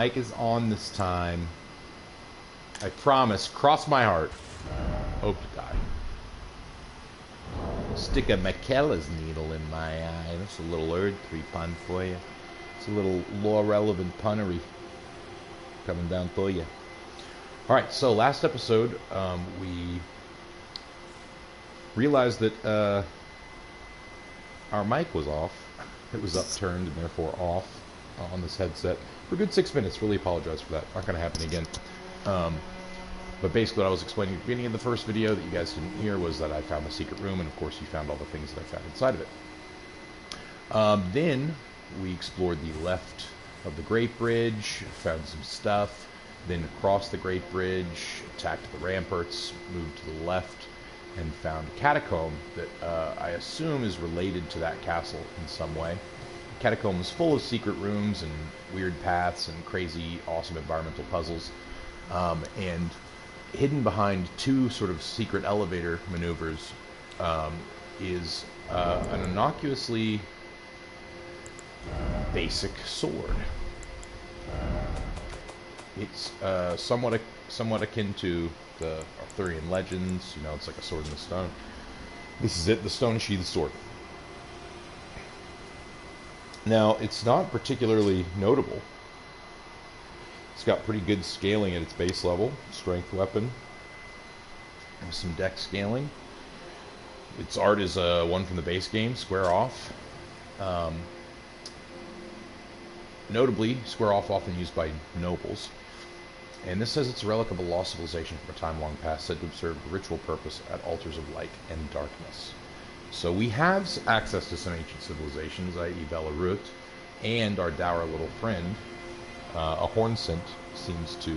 Mike is on this time. I promise. Cross my heart. Hope to die. Stick a McKellar's needle in my eye. That's a little Erdtree pun for you. It's a little law-relevant punnery coming down to you. Alright, so last episode, we realized that our mic was off. It was upturned and therefore off on this headset for a good 6 minutes. Really apologize for that. Not going to happen again. But basically what I was explaining at the beginning of the first video that you guys didn't hear was that I found the secret room, and of course you found all the things that I found inside of it. Then we explored the left of the Great Bridge, found some stuff, then crossed the Great Bridge, attacked the ramparts, moved to the left, and found a catacomb that I assume is related to that castle in some way. The catacomb is full of secret rooms and weird paths and crazy, awesome environmental puzzles. And hidden behind two sort of secret elevator maneuvers is an innocuously basic sword. It's somewhat akin to the Arthurian legends. You know, it's like a sword in the stone. This is it, the stone sheathed sword. Now, it's not particularly notable. It's got pretty good scaling at its base level. Strength weapon. With some dex scaling. Its art is one from the base game, Square Off. Notably, Square Off often used by nobles. And this says it's a relic of a lost civilization from a time long past, said to have served a ritual purpose at altars of light and darkness. So we have access to some ancient civilizations, i.e. Belarus, and our dour little friend, a horncent, seems to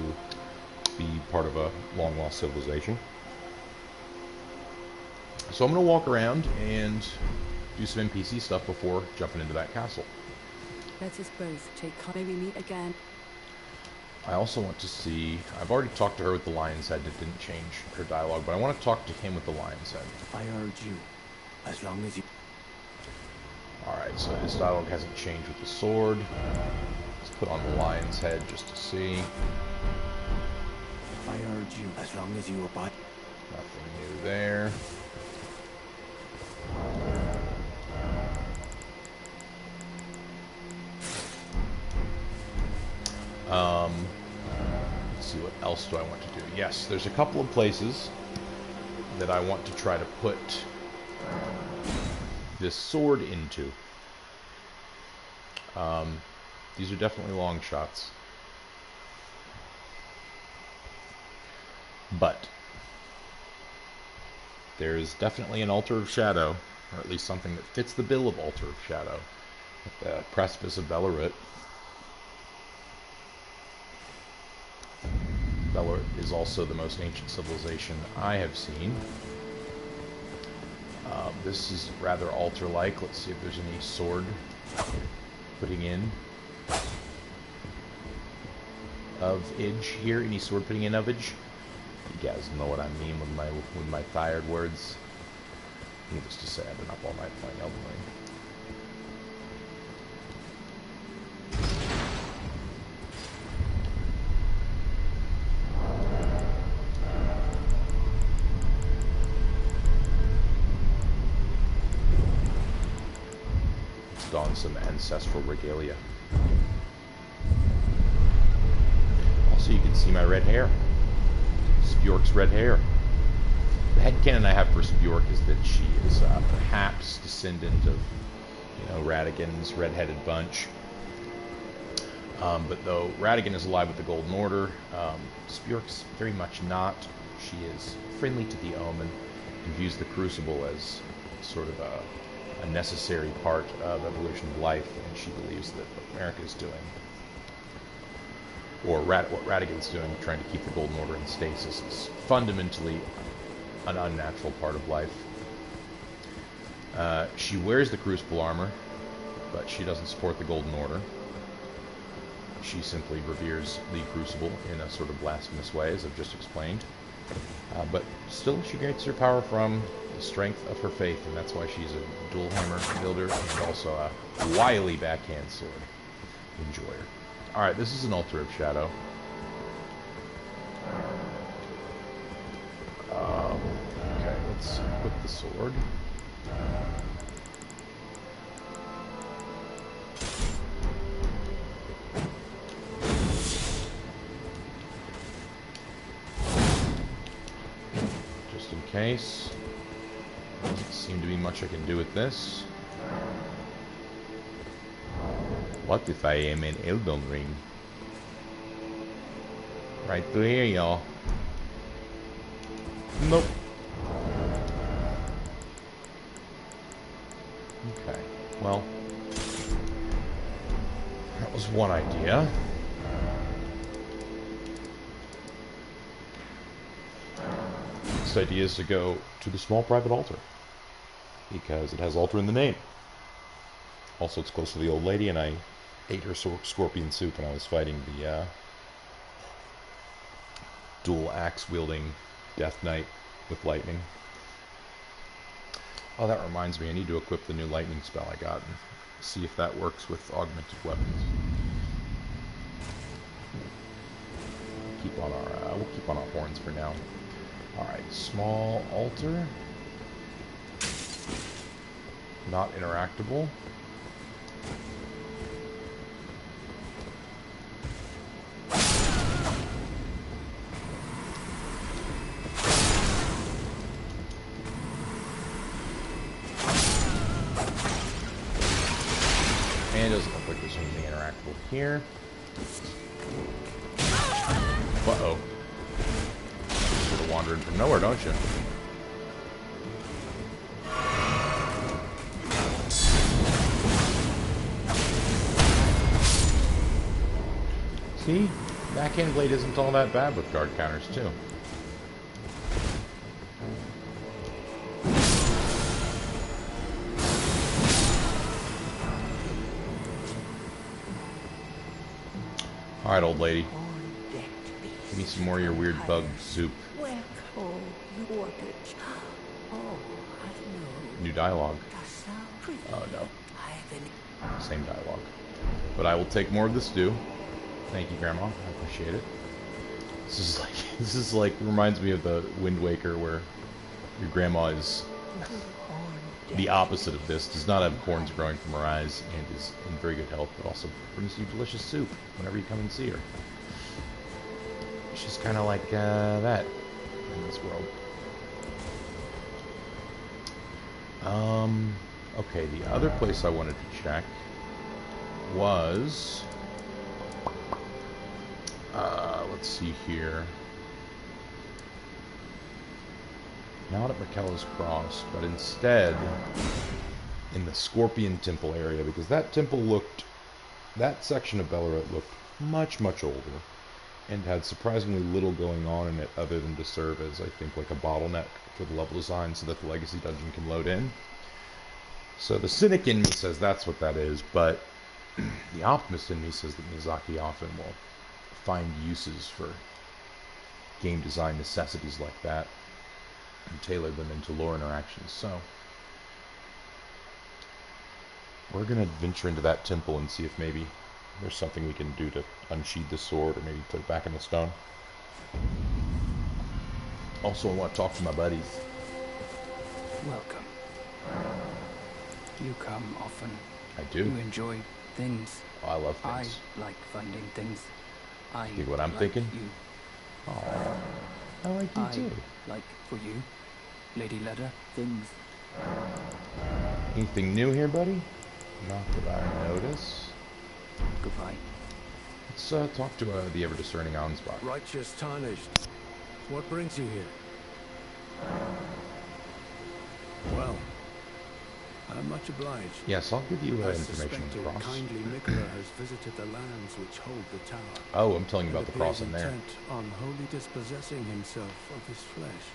be part of a long-lost civilization. So I'm going to walk around and do some NPC stuff before jumping into that castle. Let us both take maybe meet again. I also want to see... I've already talked to her with the lion's head. It didn't change her dialogue, but I want to talk to him with the lion's head. I urge you, as long as you... Alright, so his dialogue hasn't changed with the sword. Let's put on the lion's head just to see. I urge you, as long as you abide... Nothing new there. Let's see, what else do I want to do? Yes, there's a couple of places that I want to try to put this sword into. These are definitely long shots. But there's definitely an altar of shadow, or at least something that fits the bill of altar of shadow, at the precipice of Belarus. Belarus is also the most ancient civilization I have seen. This is rather altar-like. Let's see if there's any sword putting in of edge here. Any sword putting in of edge? You guys know what I mean with my tired words. Needless to say, I've been up all night playing Elden Ring. On some ancestral regalia. Also, you can see my red hair. Spjork's red hair. The headcanon I have for Spjork is that she is perhaps descendant of, Radigan's red-headed bunch. But though Radigan is alive with the Golden Order, Spjork's very much not. She is friendly to the Omen and views the Crucible as sort of a necessary part of evolution of life, and she believes that what America is doing, or what Radigan's doing, trying to keep the Golden Order in stasis, is fundamentally an unnatural part of life. She wears the Crucible armor, but she doesn't support the Golden Order. She simply reveres the Crucible in a sort of blasphemous way, as I've just explained. But still, she gets her power from the strength of her faith, and that's why she's a dual hammer wielder and also a wily backhand sword enjoyer. Alright, this is an altar of shadow. Okay, let's equip the sword. Just in case. Doesn't seem to be much I can do with this. What if I am in Elden Ring? Right through here, y'all. Nope. Okay, well, that was one idea. Next idea is to go to the small private altar, because it has altar in the name. Also, it's close to the old lady, and I ate her scorpion soup when I was fighting the dual axe wielding Death Knight with lightning. Oh, that reminds me, I need to equip the new lightning spell I got and see if that works with augmented weapons. We'll keep on our horns for now. Alright, small altar. Not interactable. And it doesn't look like there's anything interactable here. Uh-oh. Sort of wandering from nowhere, don't you? See? Backhand blade isn't all that bad with guard counters, too. Alright, old lady. Give me some more of your weird bug soup. New dialogue. Oh, no. Same dialogue. But I will take more of the stew. Thank you, Grandma. I appreciate it. This is like reminds me of the Wind Waker where your grandma is the opposite of this. Does not have corns growing from her eyes and is in very good health, but also brings you delicious soup whenever you come and see her. She's kind of like that in this world. Okay, the other place I wanted to check was... let's see here. Not at Raquel's Cross, but instead in the Scorpion Temple area, because that temple looked, that section of Ballarat looked much, much older and had surprisingly little going on in it other than to serve as, I think, like a bottleneck for the level design so that the Legacy Dungeon can load in. So the cynic in me says that's what that is, but the optimist in me says that Miyazaki often will find uses for game design necessities like that and tailor them into lore interactions. So we're going to venture into that temple and see if maybe there's something we can do to unsheathe the sword or maybe put it back in the stone. Also, I want to talk to my buddies. Welcome. You come often. I do. You enjoy things. Oh, I love things. I like finding things. I Think what I'm like thinking? You. Oh, I like you too. Like for you, Lady Leda, things. Anything new here, buddy? Not that I notice. Goodbye. Let's talk to the ever-discerning Ansbach. Righteous tarnished. What brings you here? Well, I'm much obliged. Yes, I'll give you I information on the suspected cross. kindly Nicola has visited the lands which hold the tower. Oh, I'm telling you about and the cross in appears there. intent on wholly dispossessing himself of his flesh.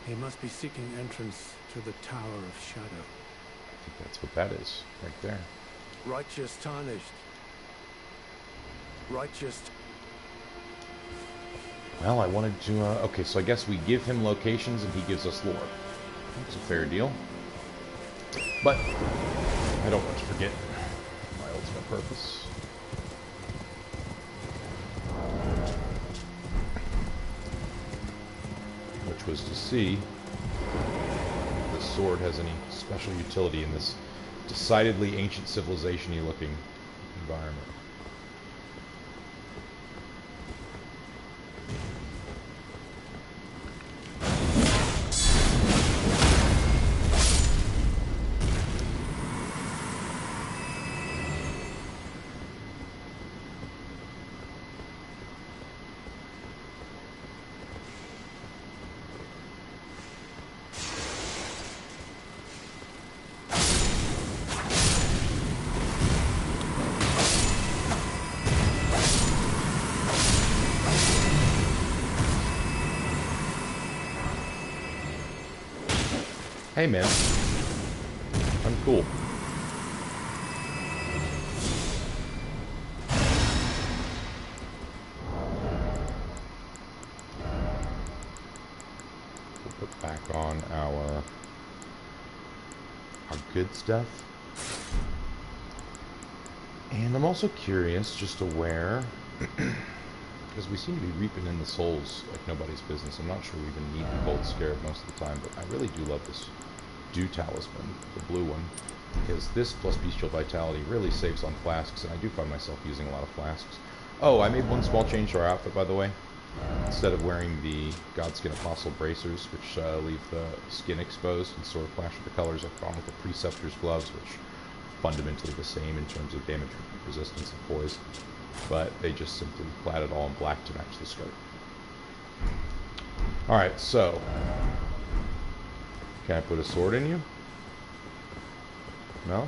He must be seeking entrance to the Tower of Shadow. I think that's what that is, right there. Righteous tarnished. Righteous. Well, I wanted to, okay, so I guess we give him locations and he gives us lore. That's a fair deal. But I don't want to forget my ultimate purpose. just to see if this sword has any special utility in this decidedly ancient civilization-y looking environment. Hey man, I'm cool. We'll put back on our good stuff. And I'm also curious, just aware, because we seem to be reaping in the souls like nobody's business. I'm not sure we even need the gold scarab most of the time, but I really do love this Dew Talisman, the blue one, because this plus Bestial Vitality really saves on flasks, and I do find myself using a lot of flasks. Oh, I made one small change to our outfit, by the way. Instead of wearing the Godskin Apostle bracers, which leave the skin exposed and sort of flash with the colors, I've gone with the Preceptor's gloves, which are fundamentally the same in terms of damage resistance and poise, but they just simply clad it all in black to match the skirt. Alright, so can I put a sword in you? No?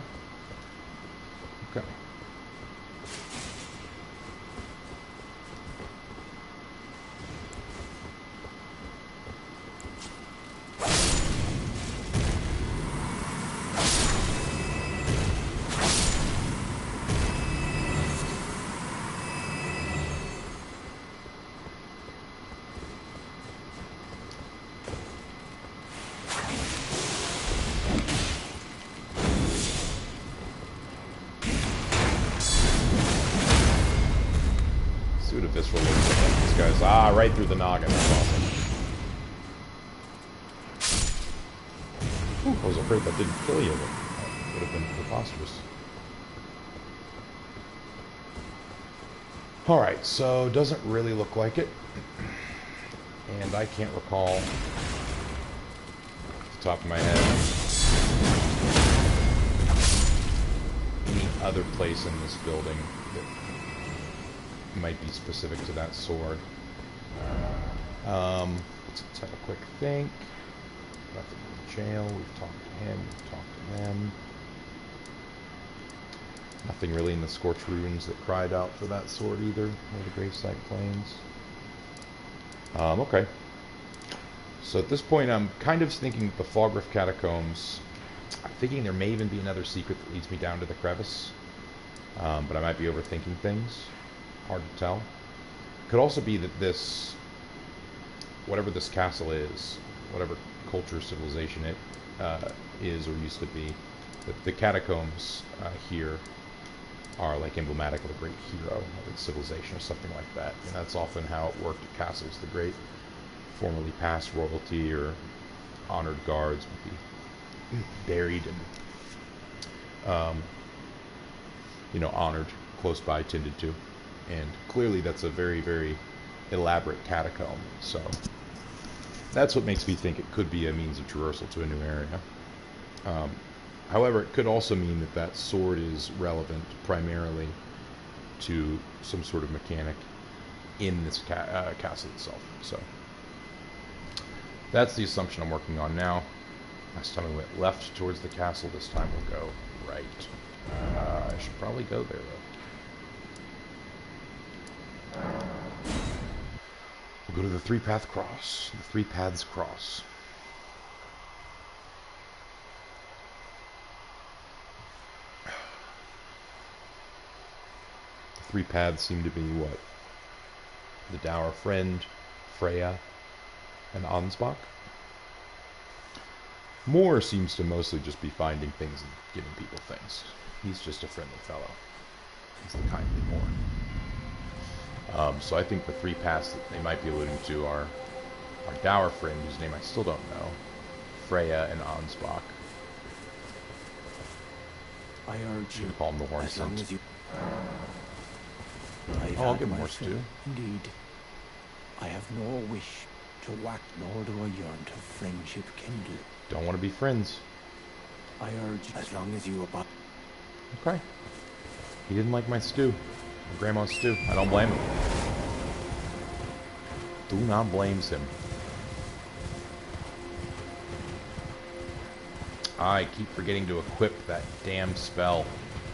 Okay. Right through the noggin. That's awesome. Ooh, I was afraid that didn't kill you. That would have been preposterous. Alright, so doesn't really look like it. And I can't recall off the top of my head any other place in this building that might be specific to that sword. Let's have a quick think. Nothing in the jail. We've talked to him. We've talked to them. Nothing really in the Scorched Ruins that cried out for that sword either, or the Gravesite Plains. Okay. So at this point, I'm kind of thinking the Fogriff Catacombs. I'm thinking there may even be another secret that leads me down to the crevice. But I might be overthinking things. Hard to tell. Could also be that this, whatever this castle is, whatever culture, civilization it is or used to be, the catacombs here are like emblematic of a great hero of its civilization or something like that. And that's often how it worked at castles. The great formerly past royalty or honored guards would be buried and, honored close by, tended to. And clearly that's a very, very elaborate catacomb. So that's what makes me think it could be a means of traversal to a new area. However, it could also mean that that sword is relevant primarily to some sort of mechanic in this castle itself. So that's the assumption I'm working on now. Last time we went left towards the castle. This time we'll go right. I should probably go there, though. We'll go to the three-path cross. The three paths cross. The three paths seem to be what? The Dour Friend, Freya, and Ansbach. Moore seems to mostly just be finding things and giving people things. He's just a friendly fellow. He's the kindly Moore. So I think the three paths that they might be alluding to are our dour friend, whose name I still don't know, Freya and Ansbach. I urge Should you, have called him the Horn as long Sense. as you... Oh, I'll give him more stew. Indeed. I have no wish to whack, nor do I yearn to friendship kindle. Don't want to be friends. I urge, as long as you abide... Okay. He didn't like my stew. My grandma's stew. I don't blame him. Do not blame him. I keep forgetting to equip that damn spell.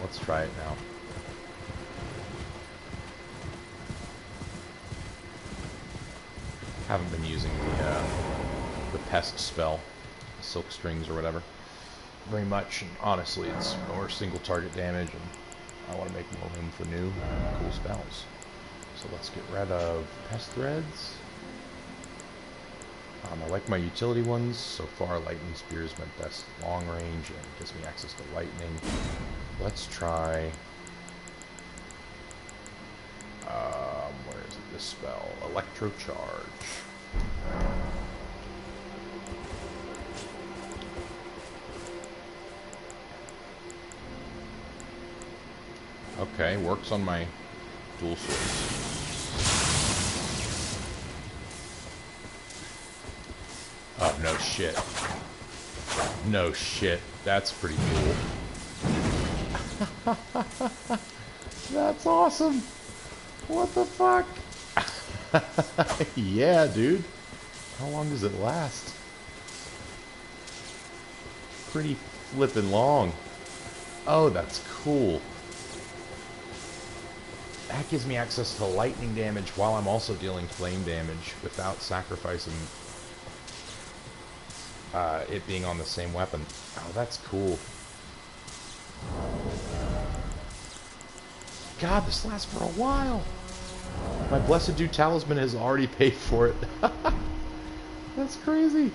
Let's try it now. Haven't been using the pest spell, silk strings or whatever, very much. And honestly, it's more single target damage, and I want to make more room for new cool spells. So let's get rid of pest threads. I like my utility ones. So far, Lightning Spear is my best long range and gives me access to lightning. Let's try... where is it? This spell? Electro Charge. Okay, works on my dual swords. Oh, no shit. No shit. That's pretty cool. That's awesome. What the fuck? Yeah, dude. How long does it last? Pretty flippin' long. Oh, that's cool. That gives me access to lightning damage while I'm also dealing flame damage without sacrificing it being on the same weapon. Oh, that's cool. God, this lasts for a while. My Blessed Dew Talisman has already paid for it. That's crazy.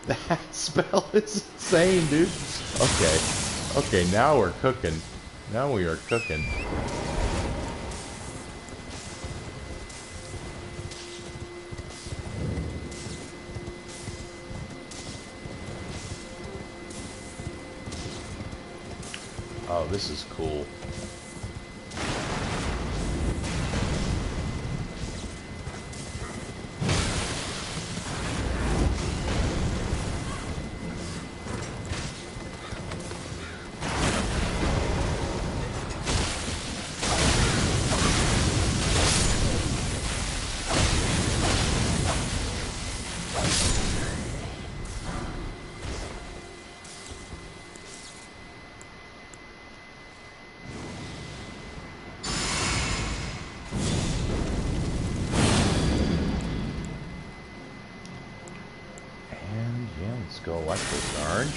That spell is insane, dude. Okay. Okay, now we're cooking. Now we are cooking. Oh, this is cool. Let's go electro charge.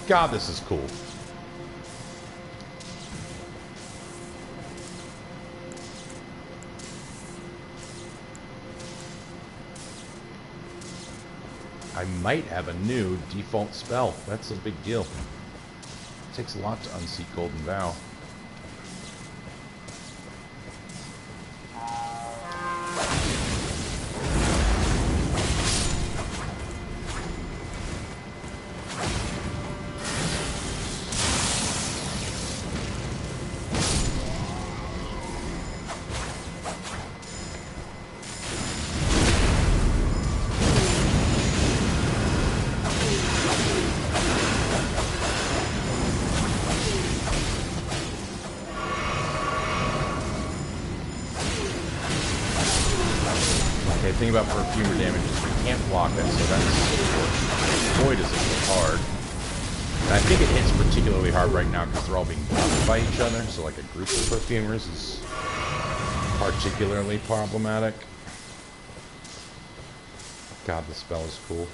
God, this is cool. I might have a new default spell. That's a big deal. It takes a lot to unseat Golden Vow. Okay, the thing about perfumer damage is you can't block it, so that's Void is a little hard. And I think it hits particularly hard right now because they're all being blocked by each other, so like a group of perfumers is particularly problematic. God, this spell is cool.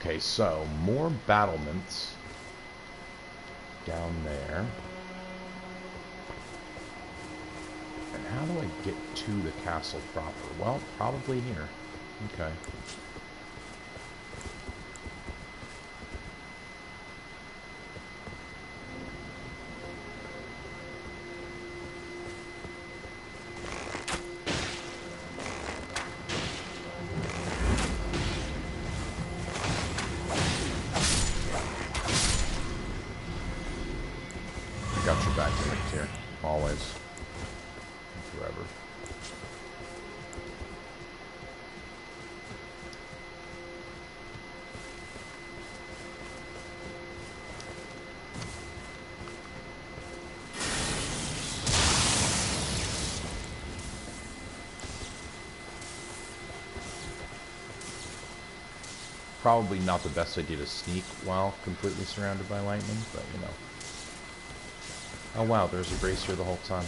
Okay, so more battlements down there. And how do I get to the castle proper? Well, probably here. Okay. Got your back linked here. Always. Forever. Probably not the best idea to sneak while completely surrounded by lightning, but you know. Oh wow, there's a brazier the whole time.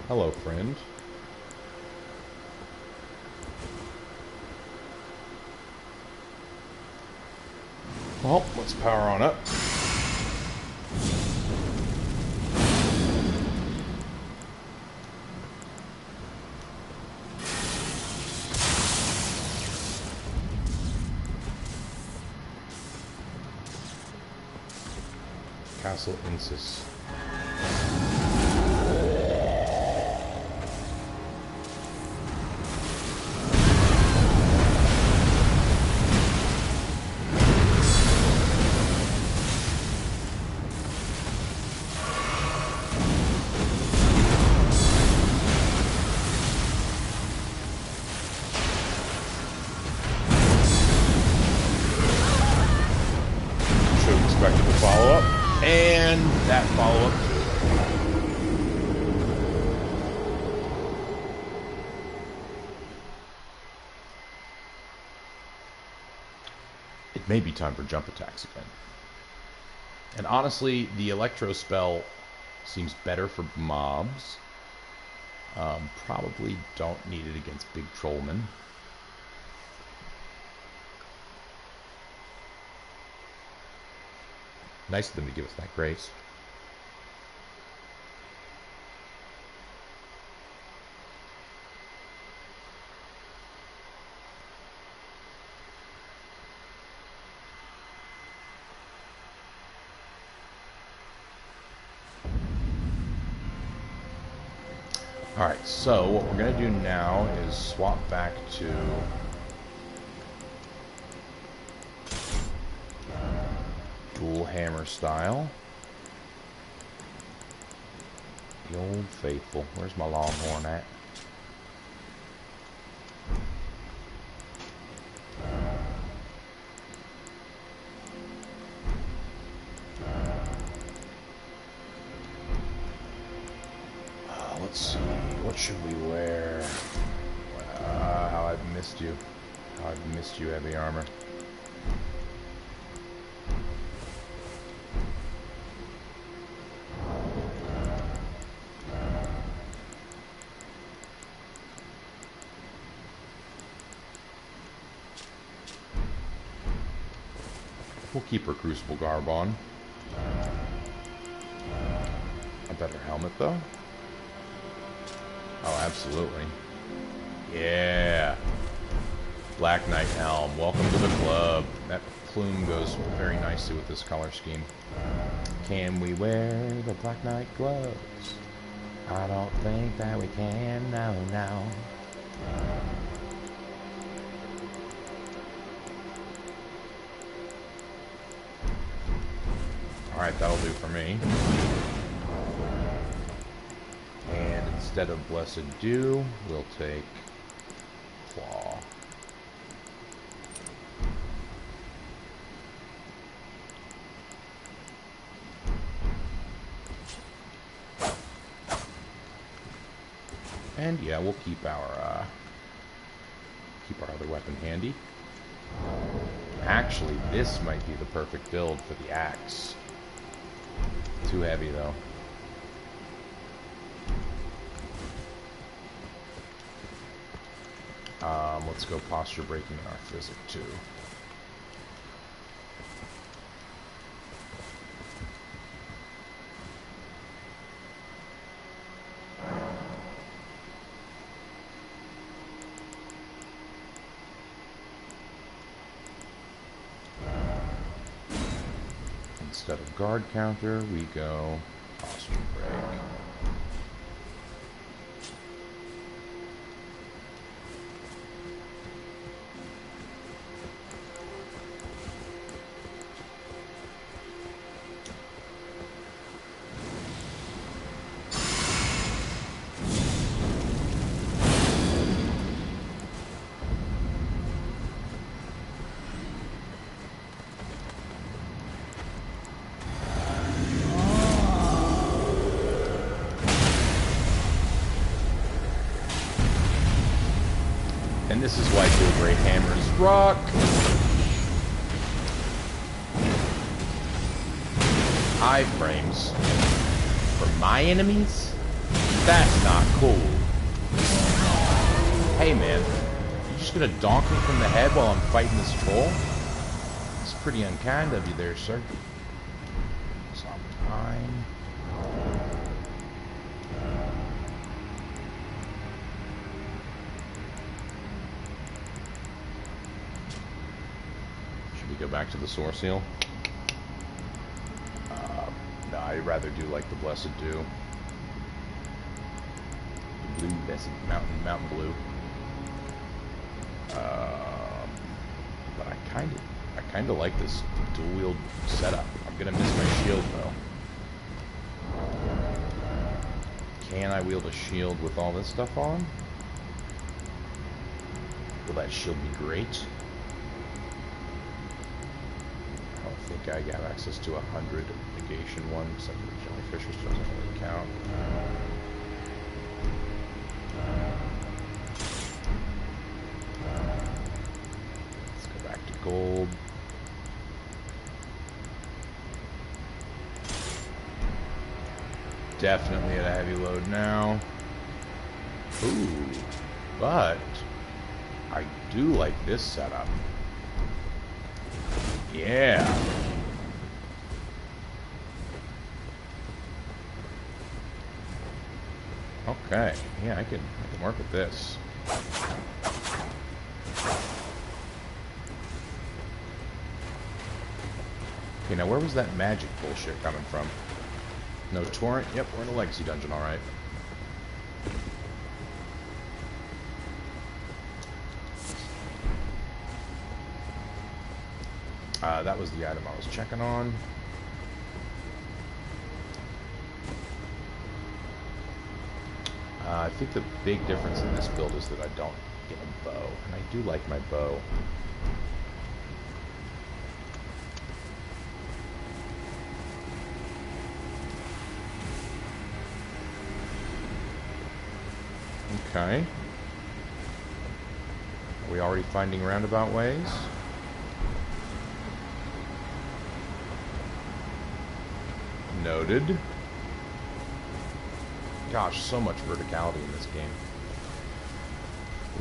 Hello, friend. Well, let's power on up. Castle Ensis. And that follow-up. It may be time for jump attacks again. And honestly, the electro spell seems better for mobs. Probably don't need it against big trollmen. Nice of them to give us that grace. Alright, so what we're going to do now is swap back to dual hammer style. The old faithful. Where's my longhorn at? Let's see. What should we wear? How I've missed you. How I've missed you, heavy armor. We'll keep her crucible garb on. A better helmet, though. Oh, absolutely. Yeah. Black Knight helm. Welcome to the club. That plume goes very nicely with this color scheme. Can we wear the Black Knight gloves? I don't think that we can. No. Alright, that'll do for me. And instead of Blessed Dew, we'll take Claw. And yeah, we'll keep our other weapon handy. Actually, this might be the perfect build for the axe. Too heavy though. Let's go posture breaking in our physic too. Instead of guard counter, we go posture break. And this is why dual great hammers rock. Iframes for my enemies? That's not cool. Hey man, you just gonna donk me from the head while I'm fighting this troll? It's pretty unkind of you there, sir. Sometime. Go back to the source heal. No, I'd rather do like the Blessed Dew. The blue, that's mountain blue. But I kind of like this dual wield setup. I'm gonna miss my shield though. Can I wield a shield with all this stuff on? Will that shield be great? I got access to 100 negation one, except for the jellyfish, which doesn't really count. Let's go back to gold. Definitely at a heavy load now. Ooh, but I do like this setup. Yeah. Okay, yeah, I can work with this. Okay, now where was that magic bullshit coming from? No torrent? Yep, we're in a legacy dungeon, alright. That was the item I was checking on. I think the big difference in this build is that I don't get a bow, and I do like my bow. Okay. Are we already finding roundabout ways? Noted. Gosh, so much verticality in this game.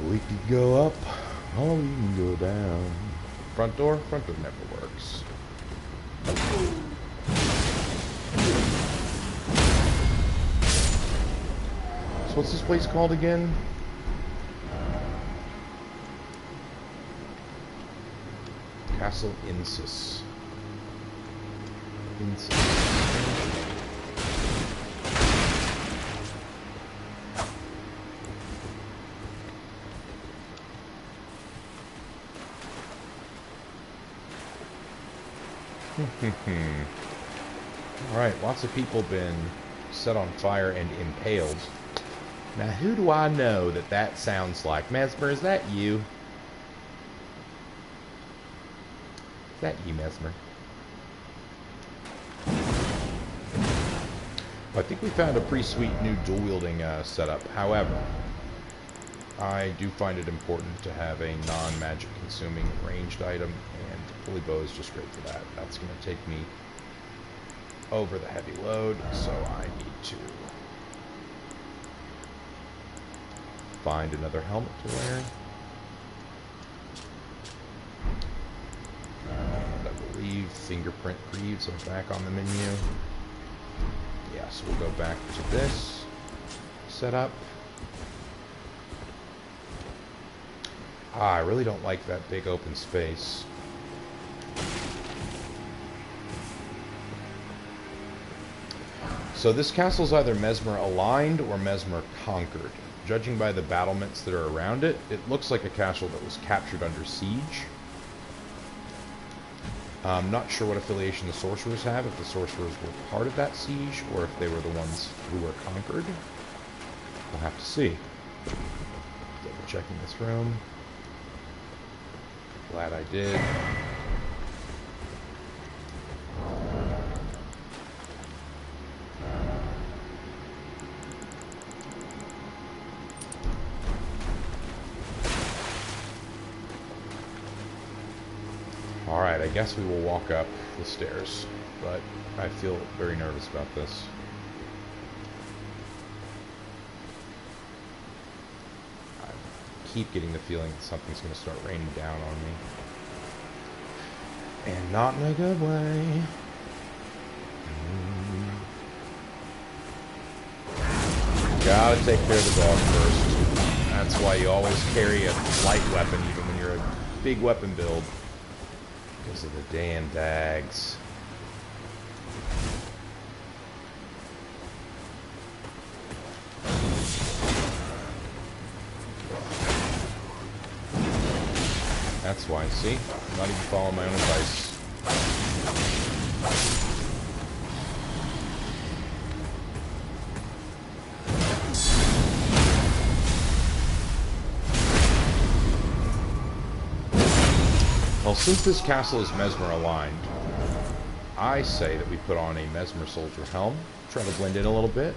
We could go up, or we can go down. Front door? Front door never works. So what's this place called again? Castle Ensis. Alright, lots of people been set on fire and impaled. Now who do I know that sounds like? Mesmer, is that you? Is that you, Mesmer? I think we found a pretty sweet new dual-wielding setup. However, I do find it important to have a non-magic consuming ranged item, and Holy Bow is just great for that. That's going to take me over the heavy load, so I need to find another helmet to wear. And I believe fingerprint greaves are back on the menu. Yeah, so we'll go back to this setup. I really don't like that big open space. So this castle's either Mesmer aligned or Mesmer conquered. Judging by the battlements that are around it, it looks like a castle that was captured under siege. I'm not sure what affiliation the sorcerers have, if the sorcerers were part of that siege, or if they were the ones who were conquered. We'll have to see. Double checking this room. Glad I did. Alright, I guess we will walk up the stairs, but I feel very nervous about this. I keep getting the feeling that something's going to start raining down on me. And not in a good way. Gotta take care of the dog first. That's why you always carry a light weapon, even when you're a big weapon build. Because of the damn dags. That's why, see? I'm not even following my own advice. Well, since this castle is Mesmer aligned, I say that we put on a Mesmer soldier helm, try to blend in a little bit.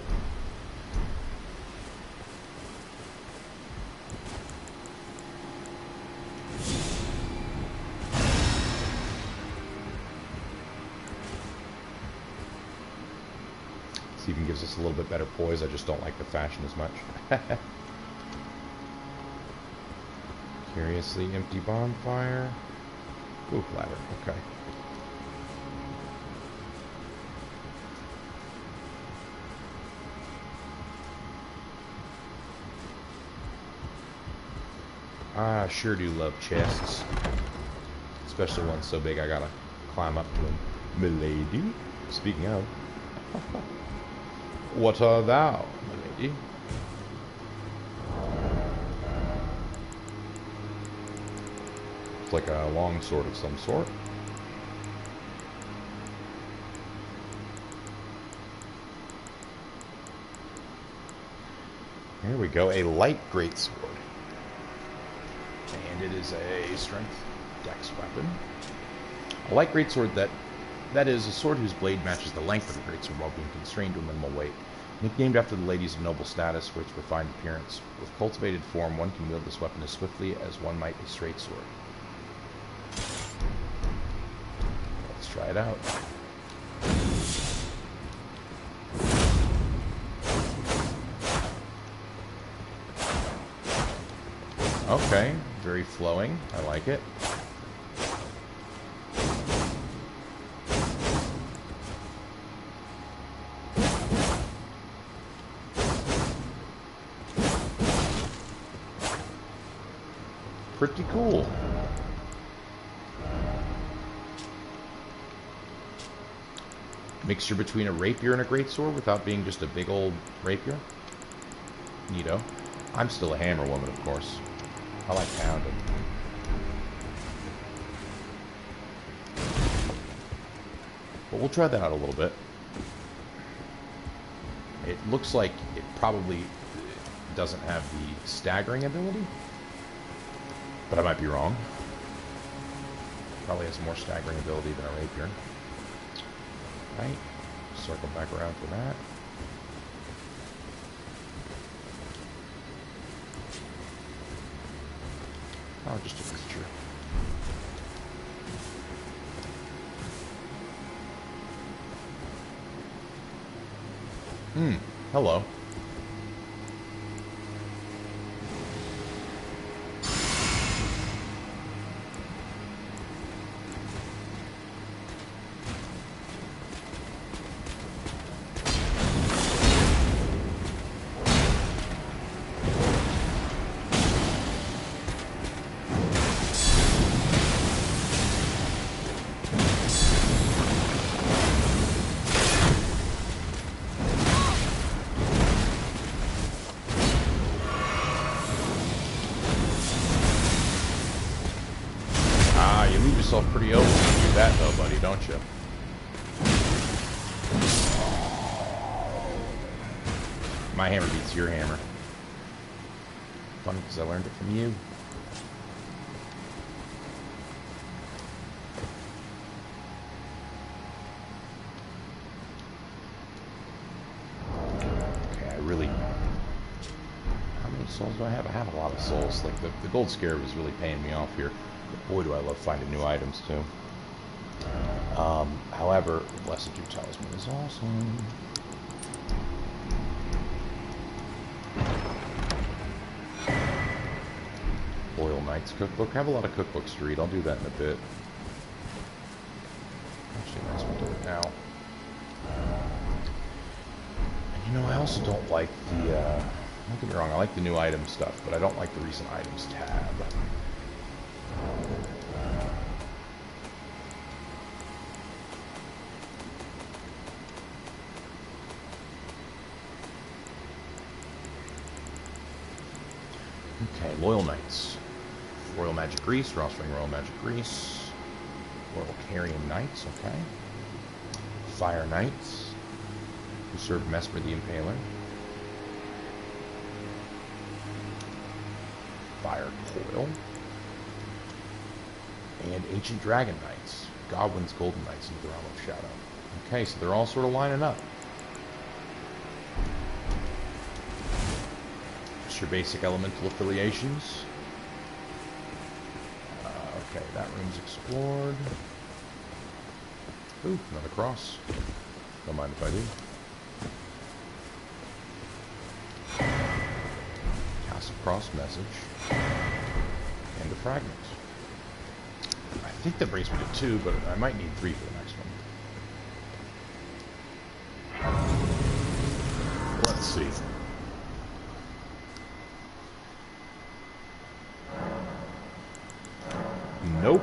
This even gives us a little bit better poise. I just don't like the fashion as much. Curiously empty bonfire. Ooh, ladder, okay. I sure do love chests. Especially one so big I gotta climb up to them. Milady? Speaking of. What art thou, milady? It's like a long sword of some sort. Here we go, a light greatsword. And it is a strength dex weapon. A light greatsword that is a sword whose blade matches the length of a greatsword while being constrained to a minimal weight. Nicknamed after the ladies of noble status for its refined appearance. With cultivated form, one can wield this weapon as swiftly as one might a straight sword. Let's try it out. Okay, very flowing. I like it. Pretty cool. Mixture between a rapier and a greatsword without being just a big old rapier. Neato. I'm still a hammer woman, of course. I like pounding. But we'll try that out a little bit. It looks like it probably doesn't have the staggering ability. But I might be wrong. Probably has more staggering ability than a rapier. Right. Circle back around for that. Or just a creature. Hello. Yourself pretty open to do that though, buddy, don't you? My hammer beats your hammer. Funny because I learned it from you. Okay, I really... How many souls do I have? I have a lot of souls. Like, the gold scarab is really paying me off here. But boy, do I love finding new items, too. However, the Blessed Dew Talisman is awesome. Loyal Knights Cookbook. I have a lot of cookbooks to read. I'll do that in a bit. Actually, I might as well do it now. And you know, I also don't like the, don't get me wrong, I like the new item stuff, but I don't like the recent items tab. Okay, Loyal Knights. Royal Magic Grease, Drawstring Royal Magic Grease. Royal Carrion Knights, okay. Fire Knights, who serve Mesmer the Impaler. Fire Coil. And Ancient Dragon Knights, Godwin's Golden Knights into the Realm of Shadow. Okay, so they're all sort of lining up. Just your basic elemental affiliations. Okay, that room's explored. Ooh, another cross. Don't mind if I do. Cast a cross message. And a fragment. I think that brings me to 2, but I might need 3 for the next one. Let's see. Nope.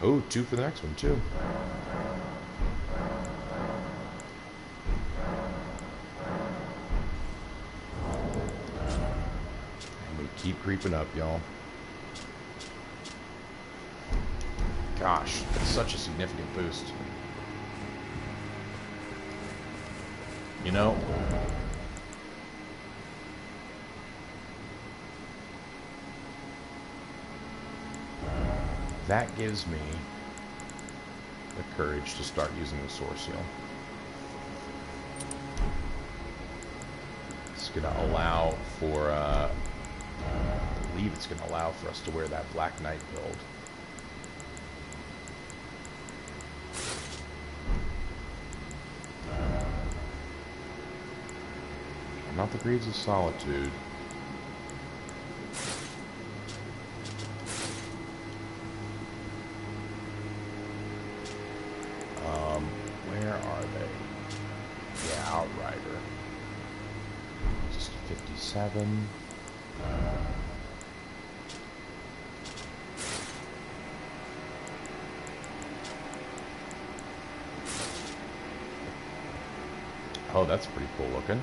Oh, 2 for the next one, too. And we keep creeping up, y'all. Gosh, that's such a significant boost. You know, that gives me the courage to start using the Source Seal. It's going to allow for, I believe it's going to allow for us to wear that Black Knight build. Not the Greaves of Solitude. Where are they? Yeah, Outrider. Just 57. Oh, that's pretty cool looking.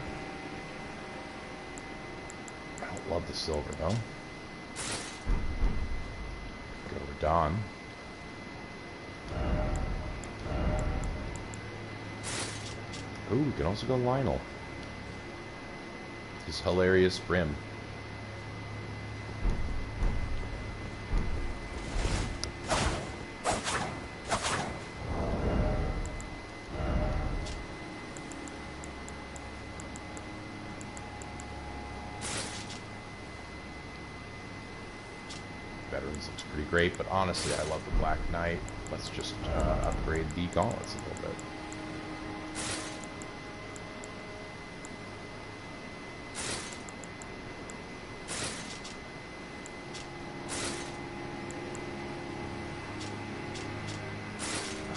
I don't love the silver though. Go to Don. Ooh, we can also go Lionel. His hilarious brim. This looks pretty great, but honestly, I love the Black Knight. Let's just upgrade the gauntlets a little bit.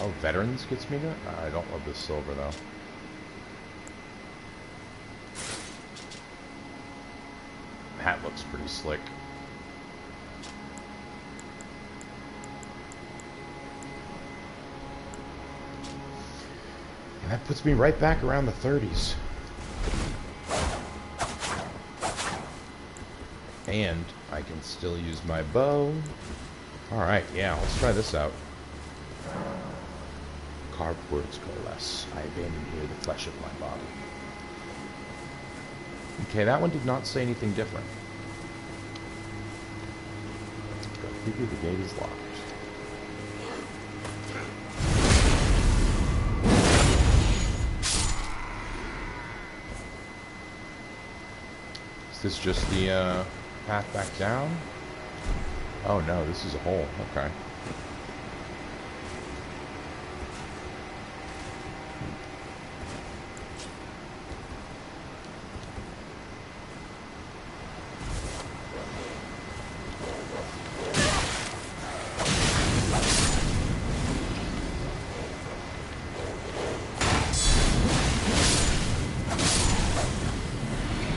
Oh, veterans gets me to? I don't love this silver, though. That looks pretty slick. And that puts me right back around the 30s. And I can still use my bow. Alright, yeah, let's try this out. Carved words coalesce. I abandon here the flesh of my body. Okay, that one did not say anything different. Go figure the gate is locked. Is this just the path back down? Oh no, this is a hole. Okay.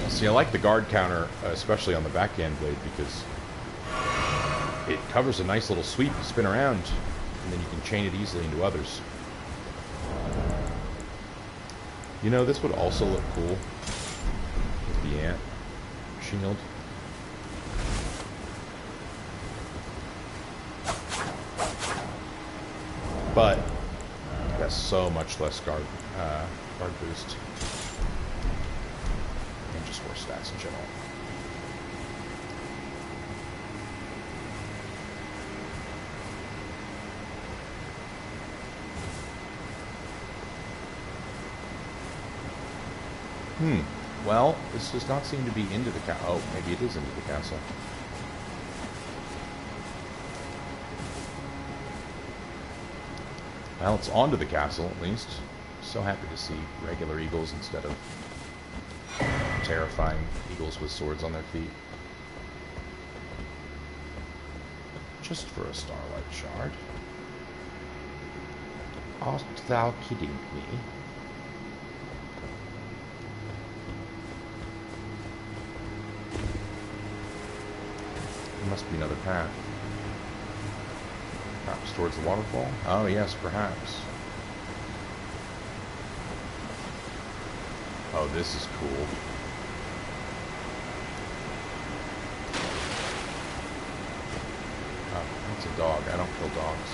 See, I like the guard counter, especially on the backhand blade, because it covers a nice little sweep. You spin around, and then you can chain it easily into others. You know, this would also look cool with the ant shield. But it has so much less guard boost. And just worse stats in general. Well, this does not seem to be into the castle. Oh, maybe it is into the castle. Well, it's onto the castle, at least. So happy to see regular eagles instead of terrifying eagles with swords on their feet. Just for a starlight shard. Art thou kidding me? There must be another path. Perhaps towards the waterfall? Oh yes, perhaps. Oh, this is cool. Oh, that's a dog. I don't kill dogs.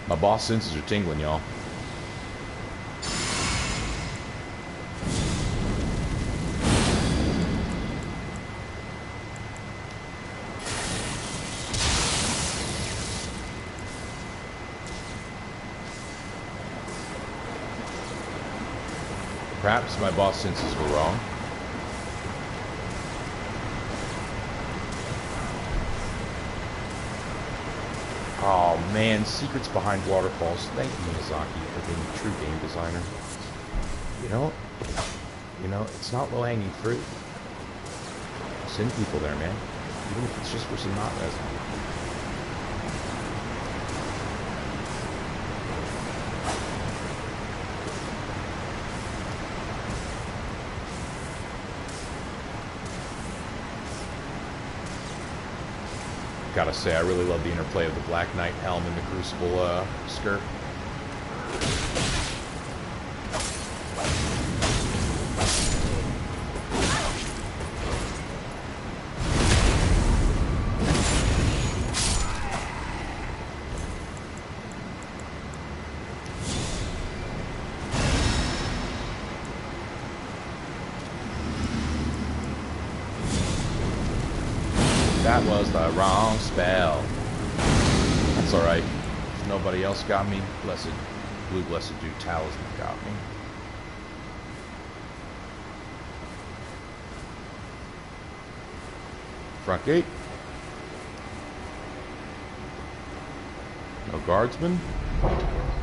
My boss senses are tingling, y'all. Perhaps my boss senses were wrong. Oh man, secrets behind waterfalls. Thank you, Miyazaki, for being a true game designer. You know, it's not low-hanging fruit. Send people there, man. Even if it's just for some not resin. Gotta say, I really love the interplay of the Black Knight helm and the Crucible skirt. That was the wrong spell. That's alright. If nobody else got me, blessed. Blue Blessed Dew Talisman got me. Front gate. No guardsmen.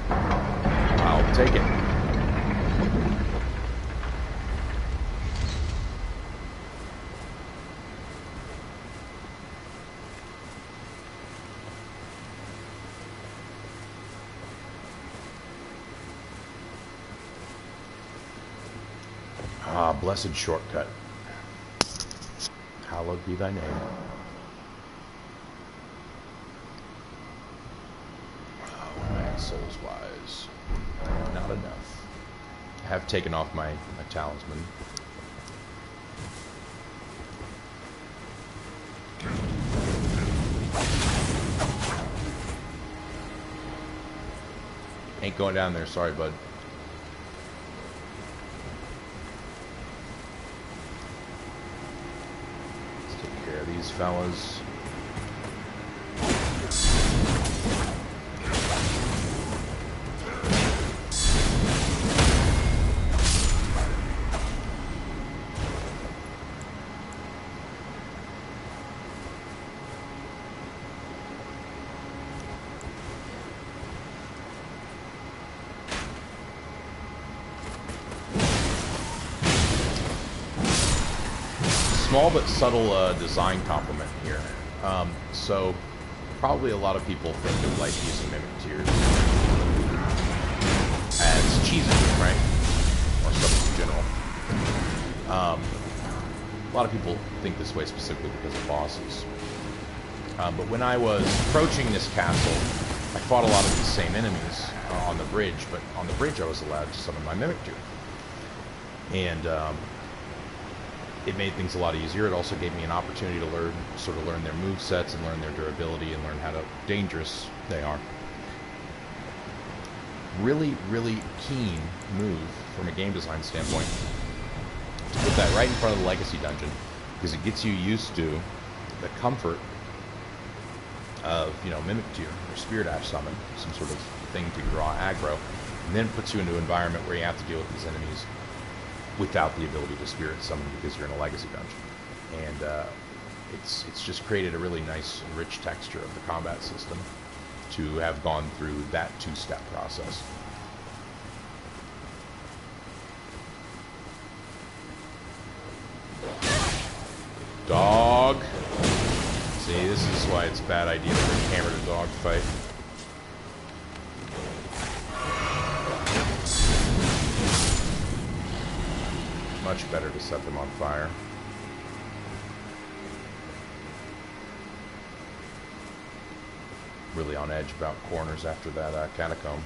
I'll take it. Ah, blessed shortcut. Hallowed be thy name. Oh man, souls wise. Not enough. I have taken off my talisman. Ain't going down there, sorry bud. These fellas. Small but subtle design compliment here. So probably a lot of people think of like using mimic tiers as cheesy, right? Or something in general. A lot of people think this way specifically because of bosses. But when I was approaching this castle, I fought a lot of these same enemies on the bridge, but on the bridge I was allowed to summon my mimic tier. And it made things a lot easier. It also gave me an opportunity to learn their movesets and learn their durability and learn how dangerous they are. Really, really keen move from a game design standpoint to put that right in front of the Legacy Dungeon, because it gets you used to the comfort of, Mimic Tier or Spirit Ash Summon, some sort of thing to draw aggro, and then puts you into an environment where you have to deal with these enemies without the ability to Spirit Summon because you're in a Legacy Dungeon. And it's just created a really nice, rich texture of the combat system to have gone through that two-step process. Dog! See, this is why it's a bad idea to bring hammer to dog fight. Much better to set them on fire. Really on edge about corners after that catacomb.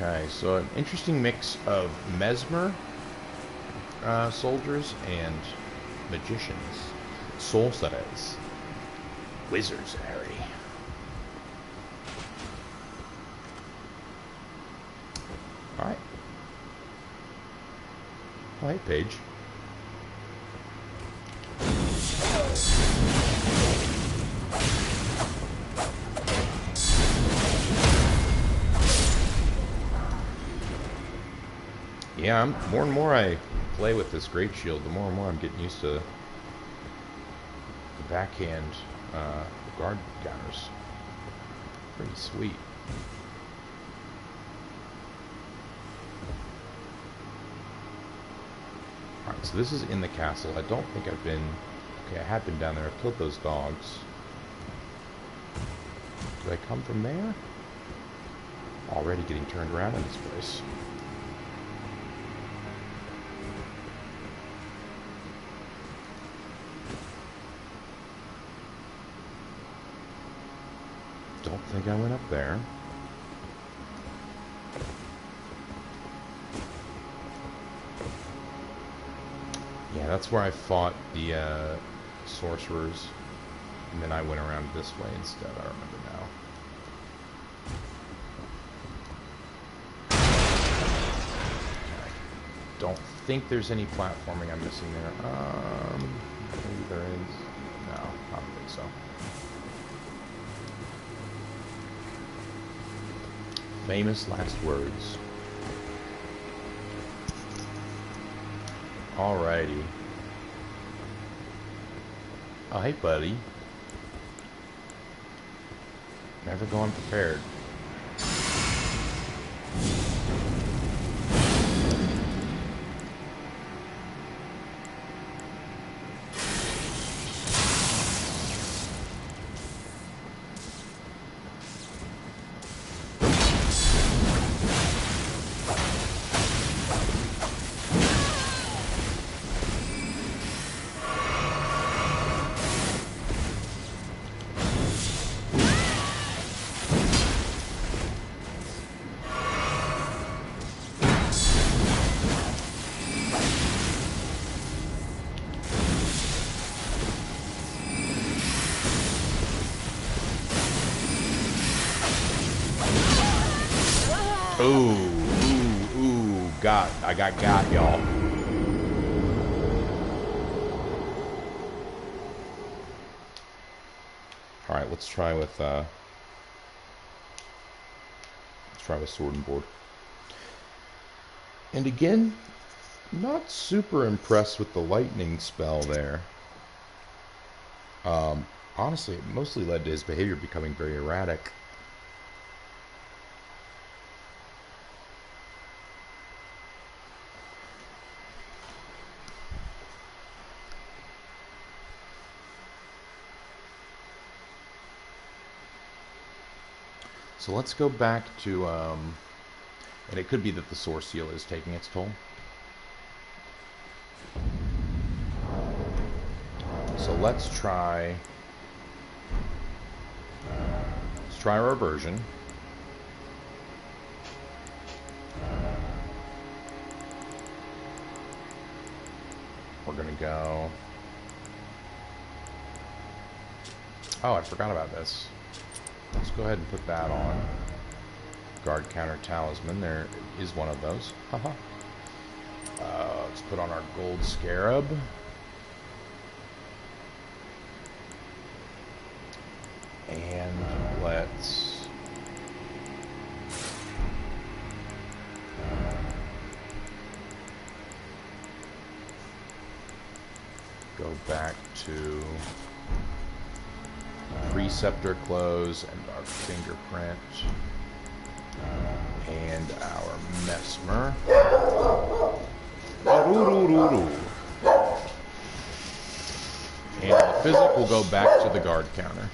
Okay, so an interesting mix of Mesmer soldiers and magicians, sorcerers, wizards, Harry. All right. Oh, hey, Paige. Yeah, more and more I play with this Great Shield, the more and more I'm getting used to the backhand guard counters. Pretty sweet. Alright, so this is in the castle. I don't think I've been... Okay, I have been down there. I've killed those dogs. Do I come from there? Already getting turned around in this place. Don't think I went up there. Yeah, that's where I fought the sorcerers. And then I went around this way instead, I remember now. Don't think there's any platforming I'm missing there. Maybe there is. No, I don't think so. Famous last words. Alrighty. Oh, hey, buddy. Never go unprepared. I got y'all. All right, let's try with sword and board. And again, not super impressed with the lightning spell there. Honestly, it mostly led to his behavior becoming very erratic. So let's go back to, and it could be that the source seal is taking its toll. So let's try our version. We're gonna go. Oh, I forgot about this. Let's go ahead and put that on. Guard counter talisman. There is one of those. Haha. Let's put on our gold scarab. And let's go back to preceptor clothes and our fingerprint and our mesmer. And the physic will go back to the guard counter.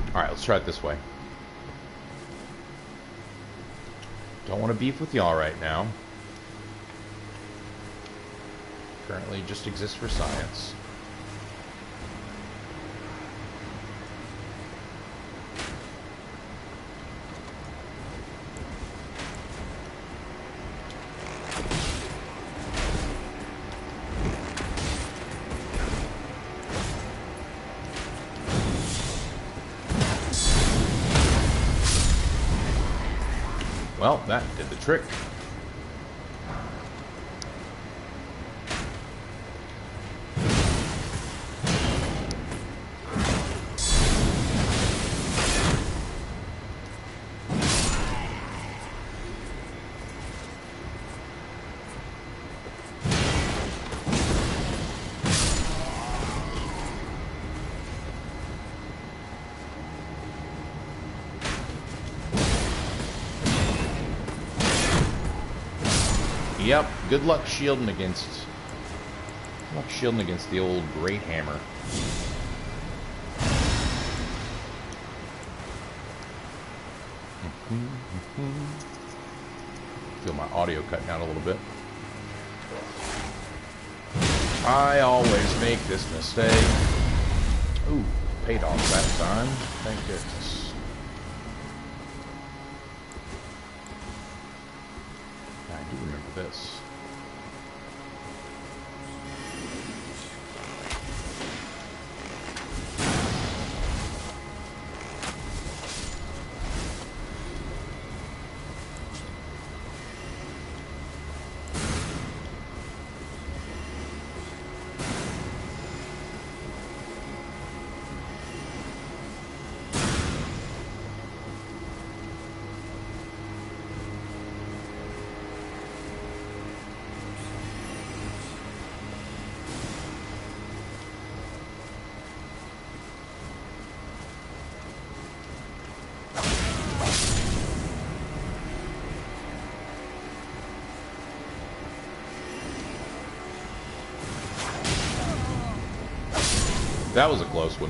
Alright, let's try it this way. Don't want to beef with y'all right now. Currently just exists for science. Well, that did the trick. Yep, good luck shielding against like shielding against the old great hammer. Feel my audio cutting out a little bit. I always make this mistake. Ooh, paid off that time. Thank goodness. I do remember this. That was a close one.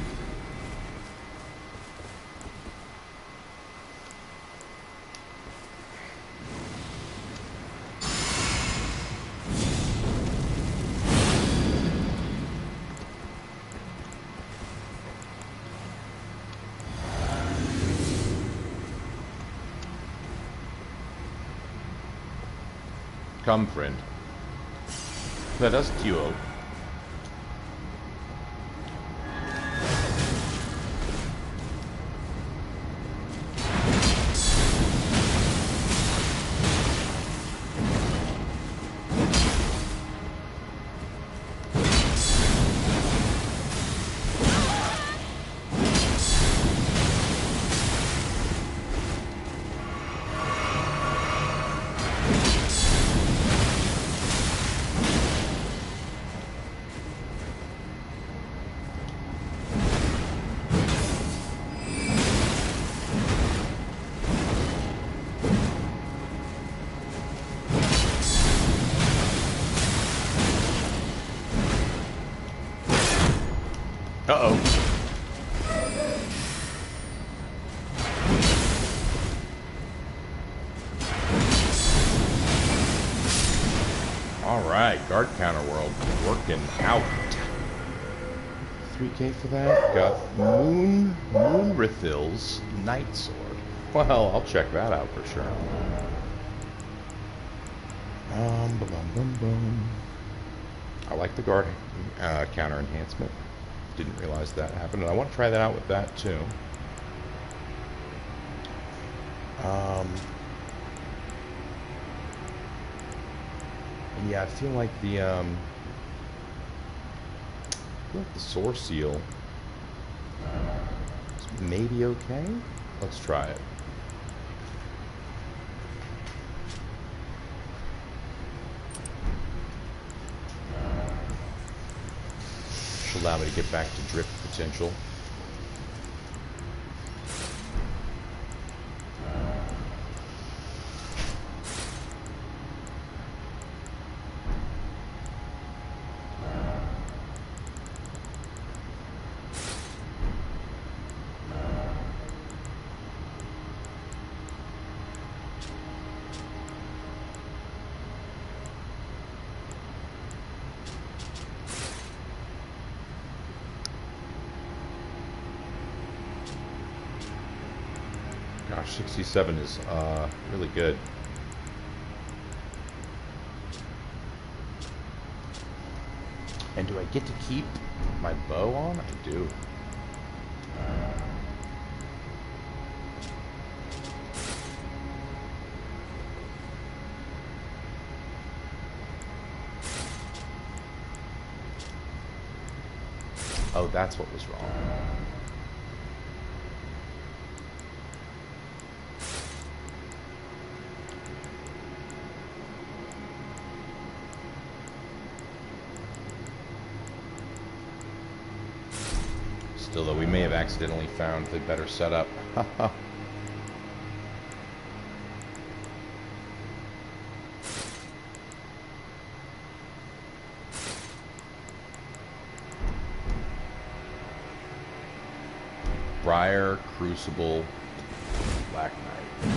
Come, friend. Let us duel. Uh-oh. Alright, guard counter world working out. 3K for that. Got Moonrithil's Night Sword. Well, I'll check that out for sure. I like the guard counter enhancement. Didn't realize that happened, and I want to try that out with that too. Yeah, I feel like the source seal is maybe okay. Let's try it. Allow me to get back to drift potential. Gosh, 67 is really good. And do I get to keep my bow on? I do. Oh, that's what was wrong. Still, though, we may have accidentally found the better setup. Briar, Crucible, Black Knight.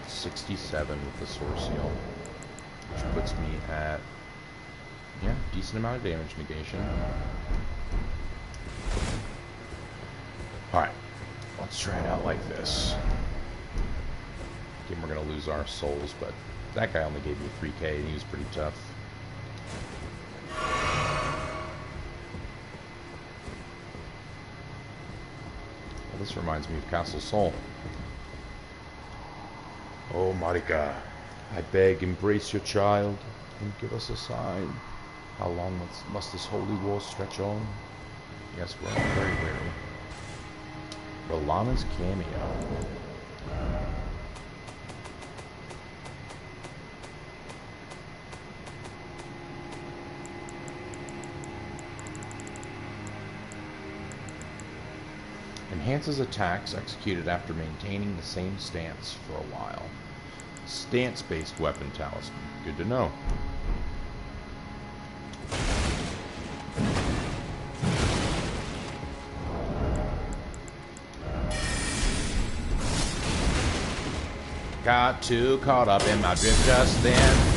67 with the Source Seal, which puts me at, yeah, decent amount of damage negation. Alright, let's try it out like this. Again, we're going to lose our souls, but that guy only gave me 3k and he was pretty tough. Well, this reminds me of Castle Sol. Oh, Marika, I beg, embrace your child and give us a sign. How long must this holy war stretch on? Yes, we're all very weary. Rolana's cameo. Enhances attacks executed after maintaining the same stance for a while. Stance-based weapon talisman. Good to know. Got too caught up in my drift just then.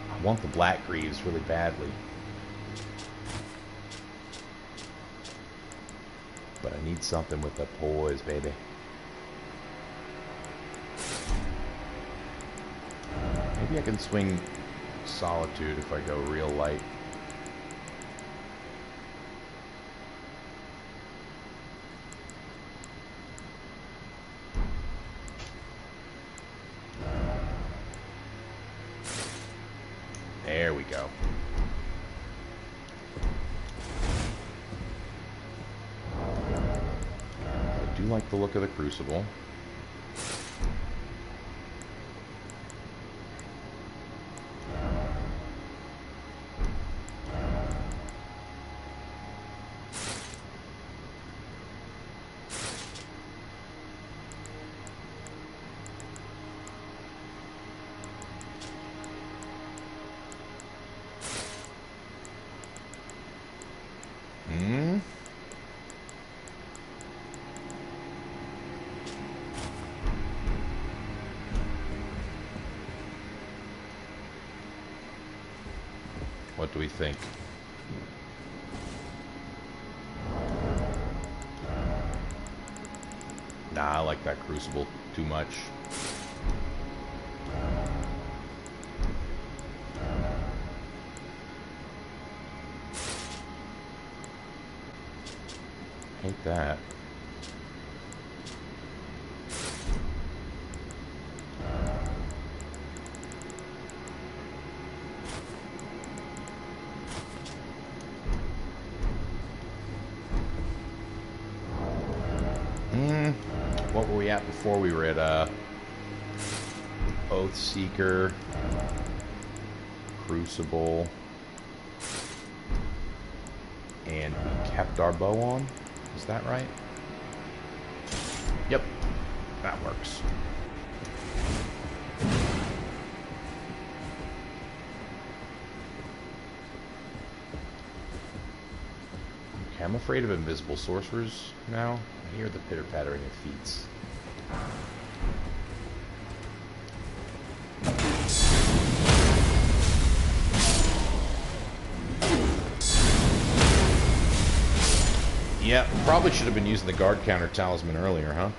I want the Black Greaves really badly. But I need something with the poise, baby. Maybe I can swing Solitude if I go real light. There we go. I do like the look of the Crucible. What do we think? Nah, I like that Crucible too much. Hate that. What were we at before? We were at Oathseeker, Crucible, and we kept our bow on. Is that right? Yep, that works. Okay, I'm afraid of invisible sorcerers now. I hear the pitter-pattering of feet. Yeah, probably should have been using the guard counter talisman earlier, huh?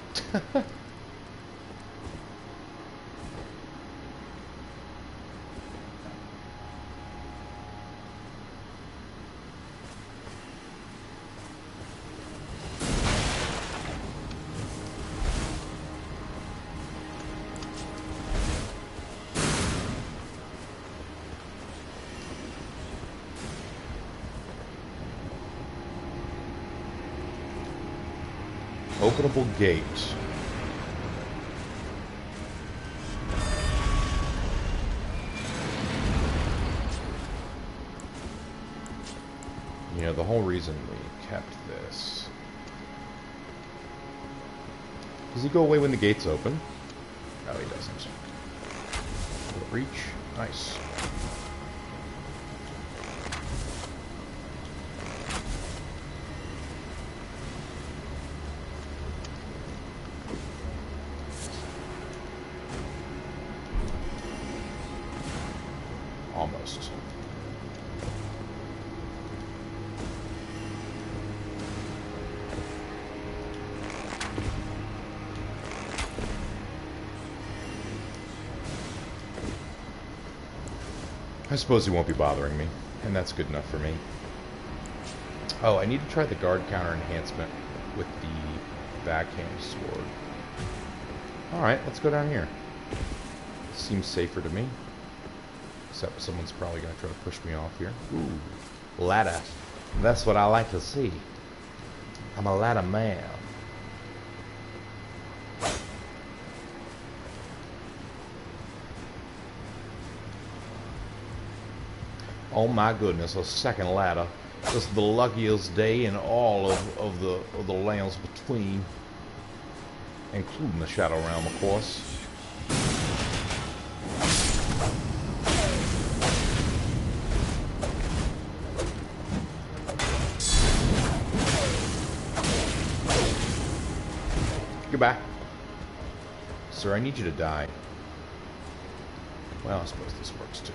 Openable gate. You know, the whole reason we kept this... Does he go away when the gates open? No, he doesn't. Reach. Nice. Almost. I suppose he won't be bothering me, and that's good enough for me. Oh, I need to try the guard counter enhancement with the backhand sword. Alright, let's go down here. Seems safer to me. Except someone's probably going to try to push me off here. Ooh, ladder. That's what I like to see. I'm a ladder man. Oh my goodness, a second ladder. This is the luckiest day in all of the lands between. Including the Shadow Realm, of course. Goodbye. Sir, I need you to die. Well, I suppose this works too.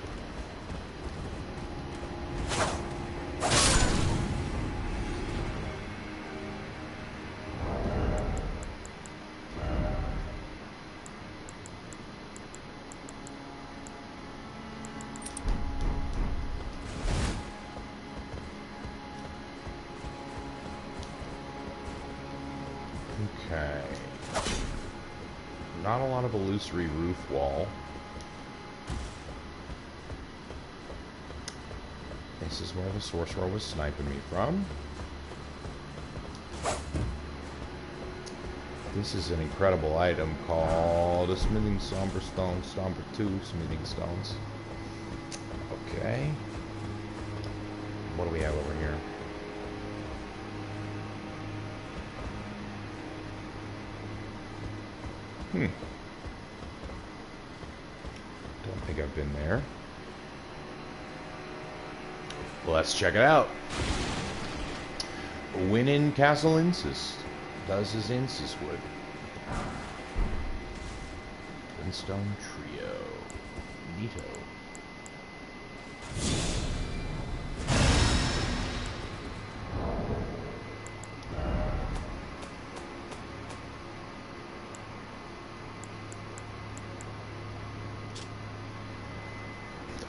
Okay. Not a lot of illusory roof wall. This is where the sorcerer was sniping me from. This is an incredible item called a smithing somber stone, somber 2 smithing stones. Okay. What do we have over here? Don't think I've been there. Let's check it out. When in Castle Ensis, does as Ensis would. Flintstone Trio. Neato.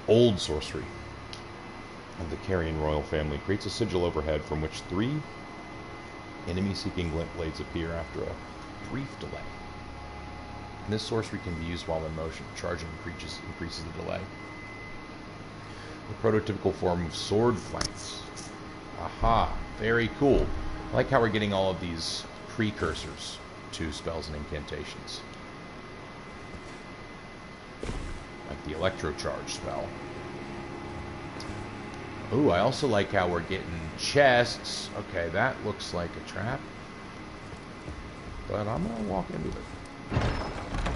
Old sorcery of the Carrion royal family creates a sigil overhead from which 3 enemy-seeking glint blades appear after a brief delay. And this sorcery can be used while in motion. Charging increases the delay. The prototypical form of sword flanks. Aha, very cool. I like how we're getting all of these precursors to spells and incantations. Like the electrocharge spell. Ooh, I also like how we're getting chests. Okay, that looks like a trap. But I'm gonna walk into it.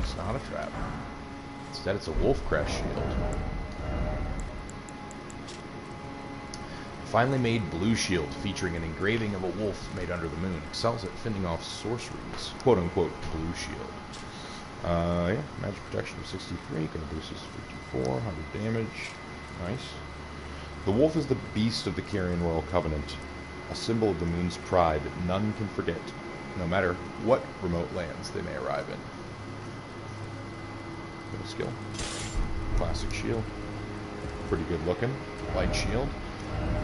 It's not a trap. Instead, it's a wolf crest shield. Finely made blue shield featuring an engraving of a wolf made under the moon. Excels at fending off sorceries. Quote unquote blue shield. Yeah, magic protection of 63, gonna boost us to 54, 100 damage. Nice. The wolf is the beast of the Carrion Royal Covenant, a symbol of the moon's pride that none can forget, no matter what remote lands they may arrive in. Good skill. Classic shield. Pretty good looking. Light shield.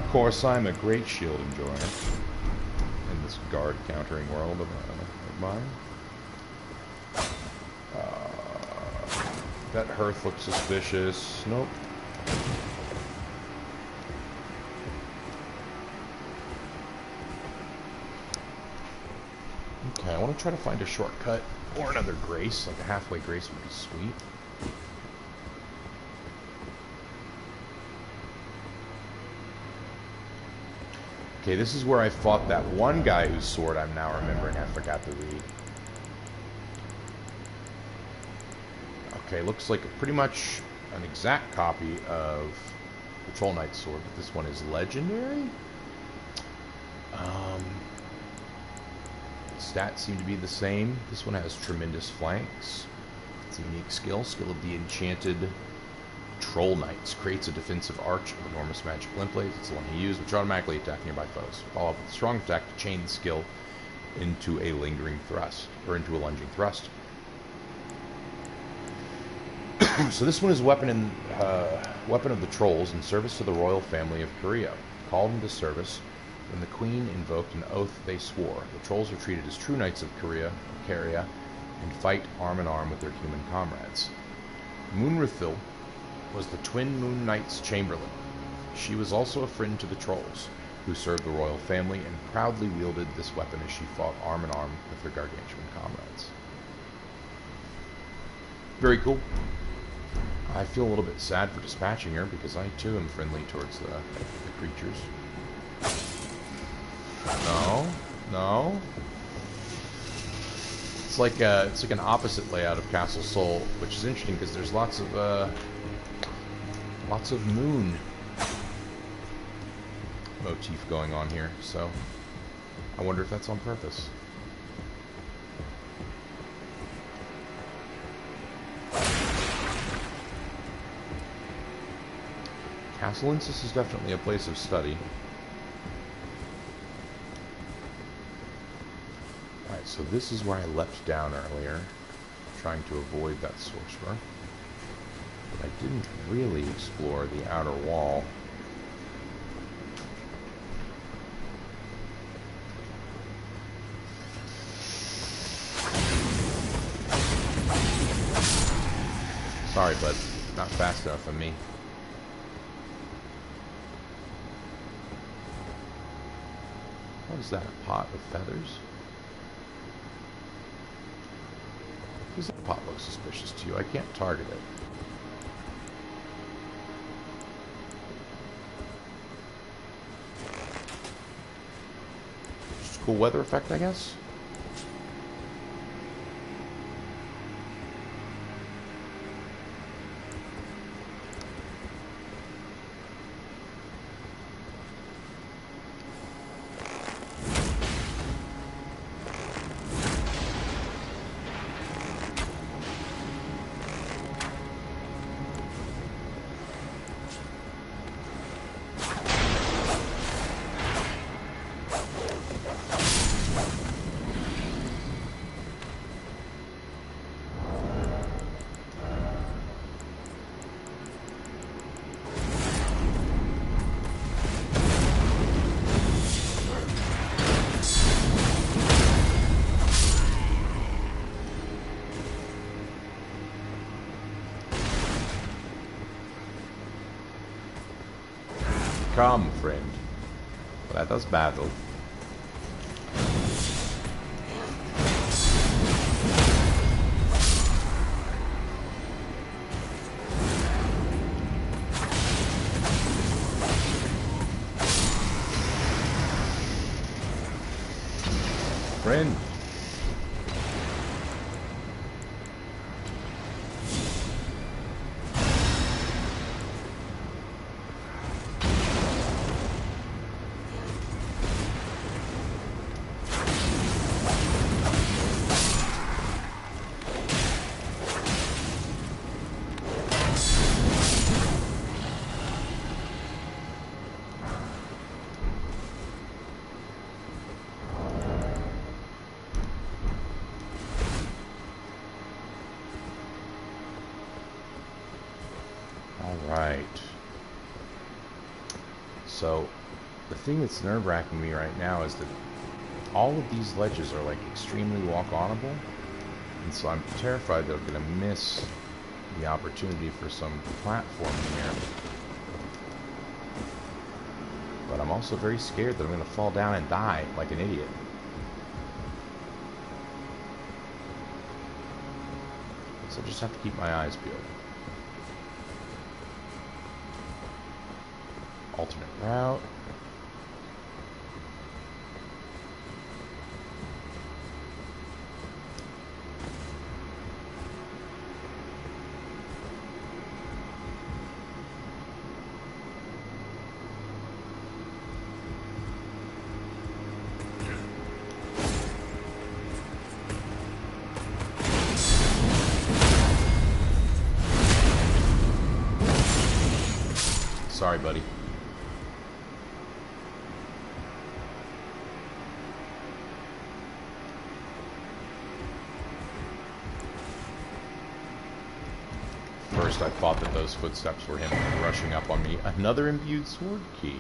Of course, I'm a great shield enjoyer in this guard countering world of mine. That hearth looks suspicious. Nope. Okay, I want to try to find a shortcut or another grace. Like a halfway grace would be sweet. Okay, this is where I fought that one guy whose sword I'm now remembering I forgot to read. Okay, looks like pretty much an exact copy of the Troll Knight's sword, but this one is legendary? Stats seem to be the same. This one has tremendous flanks. It's a unique skill. Skill of the Enchanted Troll Knights. Creates a defensive arch of enormous magical inflates. It's the one he used, which automatically attack nearby foes. Follow up with a strong attack to chain the skill into a lingering thrust, or into a lunging thrust. So this one is weapon of the trolls in service to the royal family of Korea. Called into service when the queen invoked an oath they swore. The trolls are treated as true knights of Korea, and fight arm in arm with their human comrades. Moonrithil was the twin Moon Knight's chamberlain. She was also a friend to the trolls, who served the royal family and proudly wielded this weapon as she fought arm in arm with her gargantuan comrades. Very cool. I feel a little bit sad for dispatching her because I too am friendly towards the creatures. No. It's like an opposite layout of Castle Sol, which is interesting because there's lots of moon motif going on here. So I wonder if that's on purpose. Castle Ensis is definitely a place of study. Alright, so this is where I leapt down earlier, trying to avoid that sorcerer. But I didn't really explore the outer wall. Sorry, bud. Not fast enough for me. What is that, a pot of feathers? Does that pot look suspicious to you? I can't target it. Just a cool weather effect, I guess? Come, friend. Let us battle. Friend. Alright. So, the thing that's nerve-wracking me right now is that all of these ledges are like extremely walk-onable, and so I'm terrified that I'm going to miss the opportunity for some platforming here. But I'm also very scared that I'm going to fall down and die like an idiot. So I just have to keep my eyes peeled. Alternate route. Sorry, buddy. First, I thought that those footsteps were him rushing up on me. Another imbued sword key.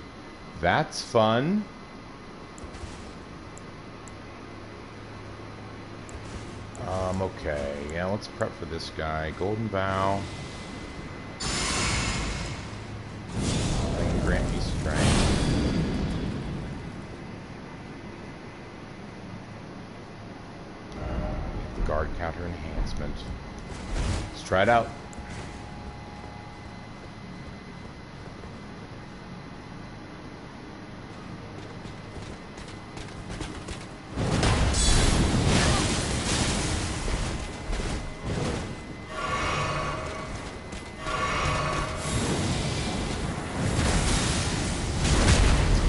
That's fun. Okay. Yeah, let's prep for this guy. Golden Bow. That can grant me strength. Guard counter enhancement. Let's try it out.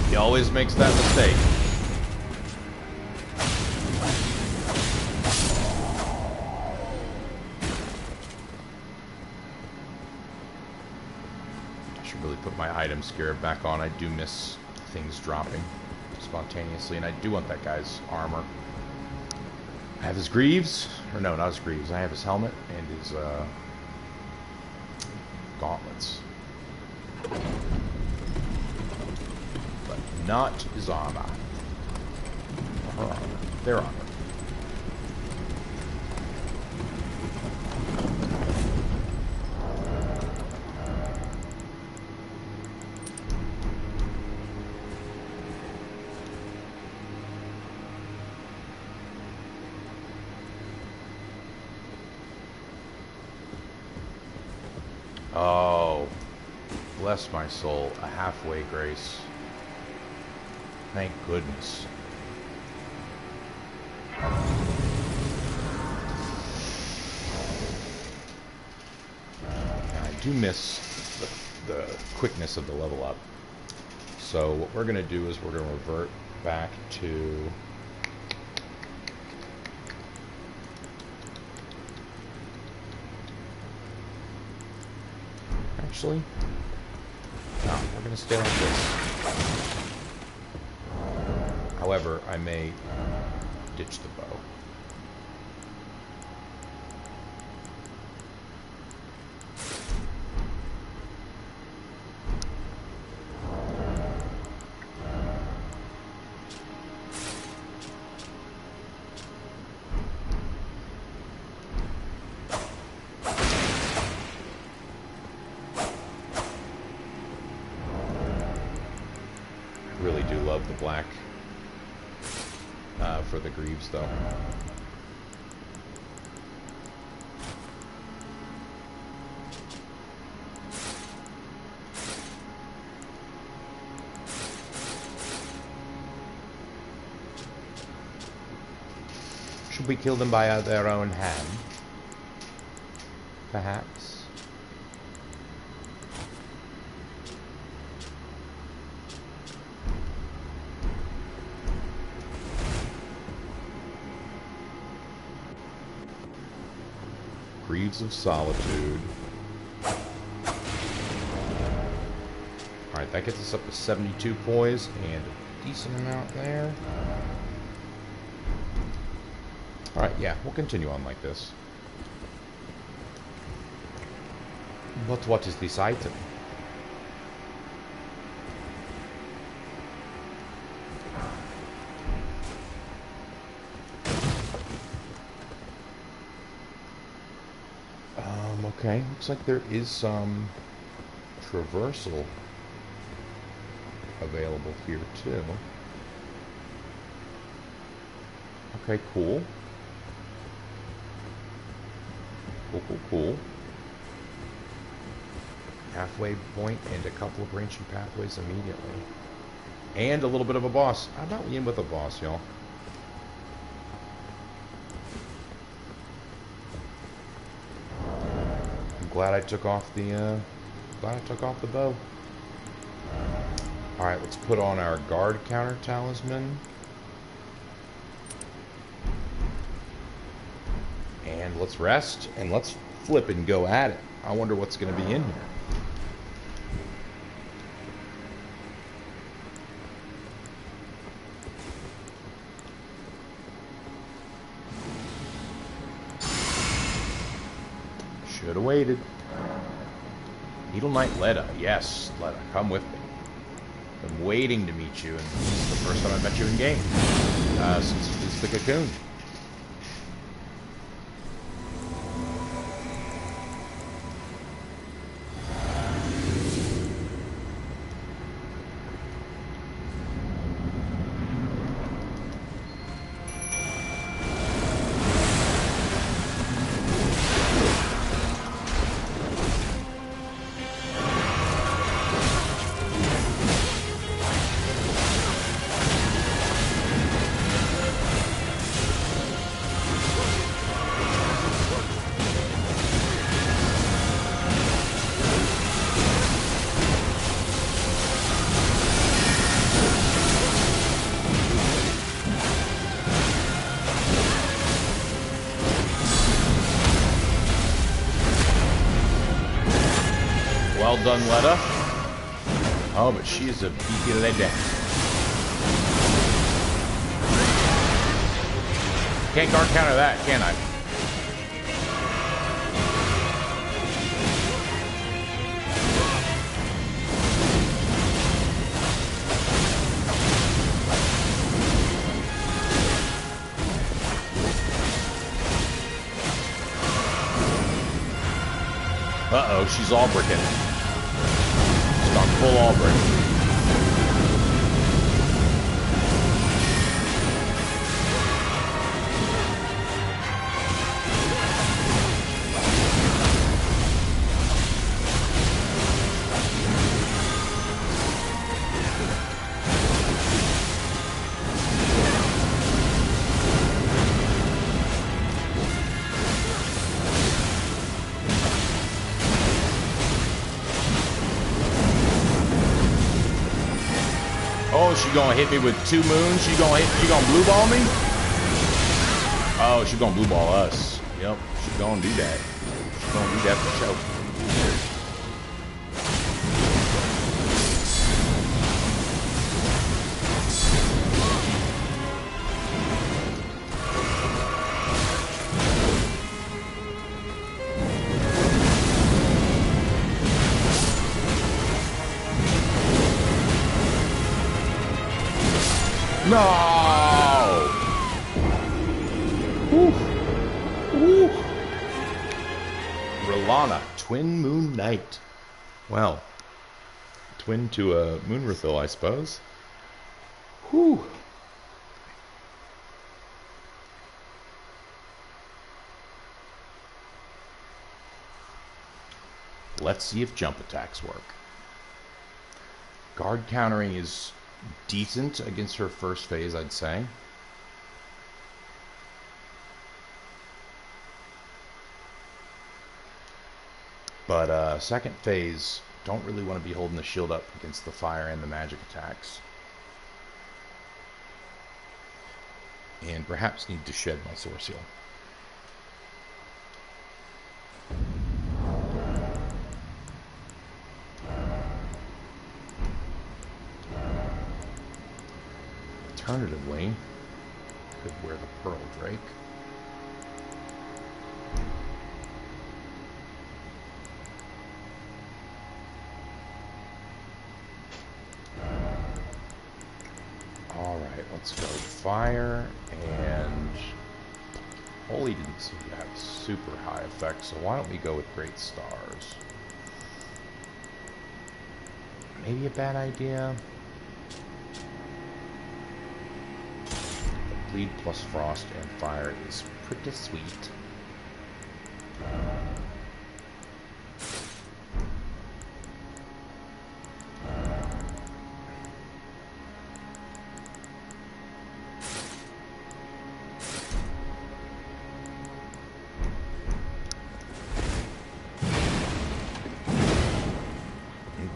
He always makes that mistake. I should really put my item scarab back on. I do miss things dropping spontaneously, and I do want that guy's armor. I have his greaves, or no, not his greaves. I have his helmet and his gauntlets. Not his armor. Her armor. Their armor. Oh, bless my soul. A halfway grace. Thank goodness. I do miss the quickness of the level up. So what we're going to do is we're going to revert back to... Actually, no, we're going to stay like this. However, I may ditch the bow. I really do love the black for the greaves, though. Should we kill them by their own hand? Perhaps. Greaves of Solitude. Alright, that gets us up to 72 poise and a decent amount there. Alright, yeah, we'll continue on like this. But what is this item? Okay, looks like there is some traversal available here too. Okay, cool. Cool. Halfway point and a couple of branching pathways immediately. And a little bit of a boss. How about we end with a boss, y'all? Glad I took off the bow. Alright, let's put on our guard counter talisman. And let's rest and let's flip and go at it. I wonder what's going to be in here. Should have waited. Needle Knight Leda. Yes, Leda, come with me. I'm waiting to meet you, and this is the first time I met you in game. Since it's the cocoon. Well done, Leda. Oh, but she is a beefy lady. Can't guard counter that, can I? Uh-oh, she's all bricking. She's gone full all brick. Oh, she gonna hit me with 2 moons? She gonna blue ball me? Oh, she gonna blue ball us. Yep, she gonna do that. She gonna do that for sure. No! Woo. Woo. Relana, Twin Moon Knight. Well, twin to a Moonrathil, I suppose. Whew. Let's see if jump attacks work. Guard countering is decent against her first phase, I'd say. But second phase, don't really want to be holding the shield up against the fire and the magic attacks. And perhaps need to shed my Source Seal. Alternatively, could wear the Pearl Drake. Alright, let's go fire, and Holy didn't seem to have super high effect, so why don't we go with Great Stars? Maybe a bad idea? Bleed plus Frost and Fire is pretty sweet.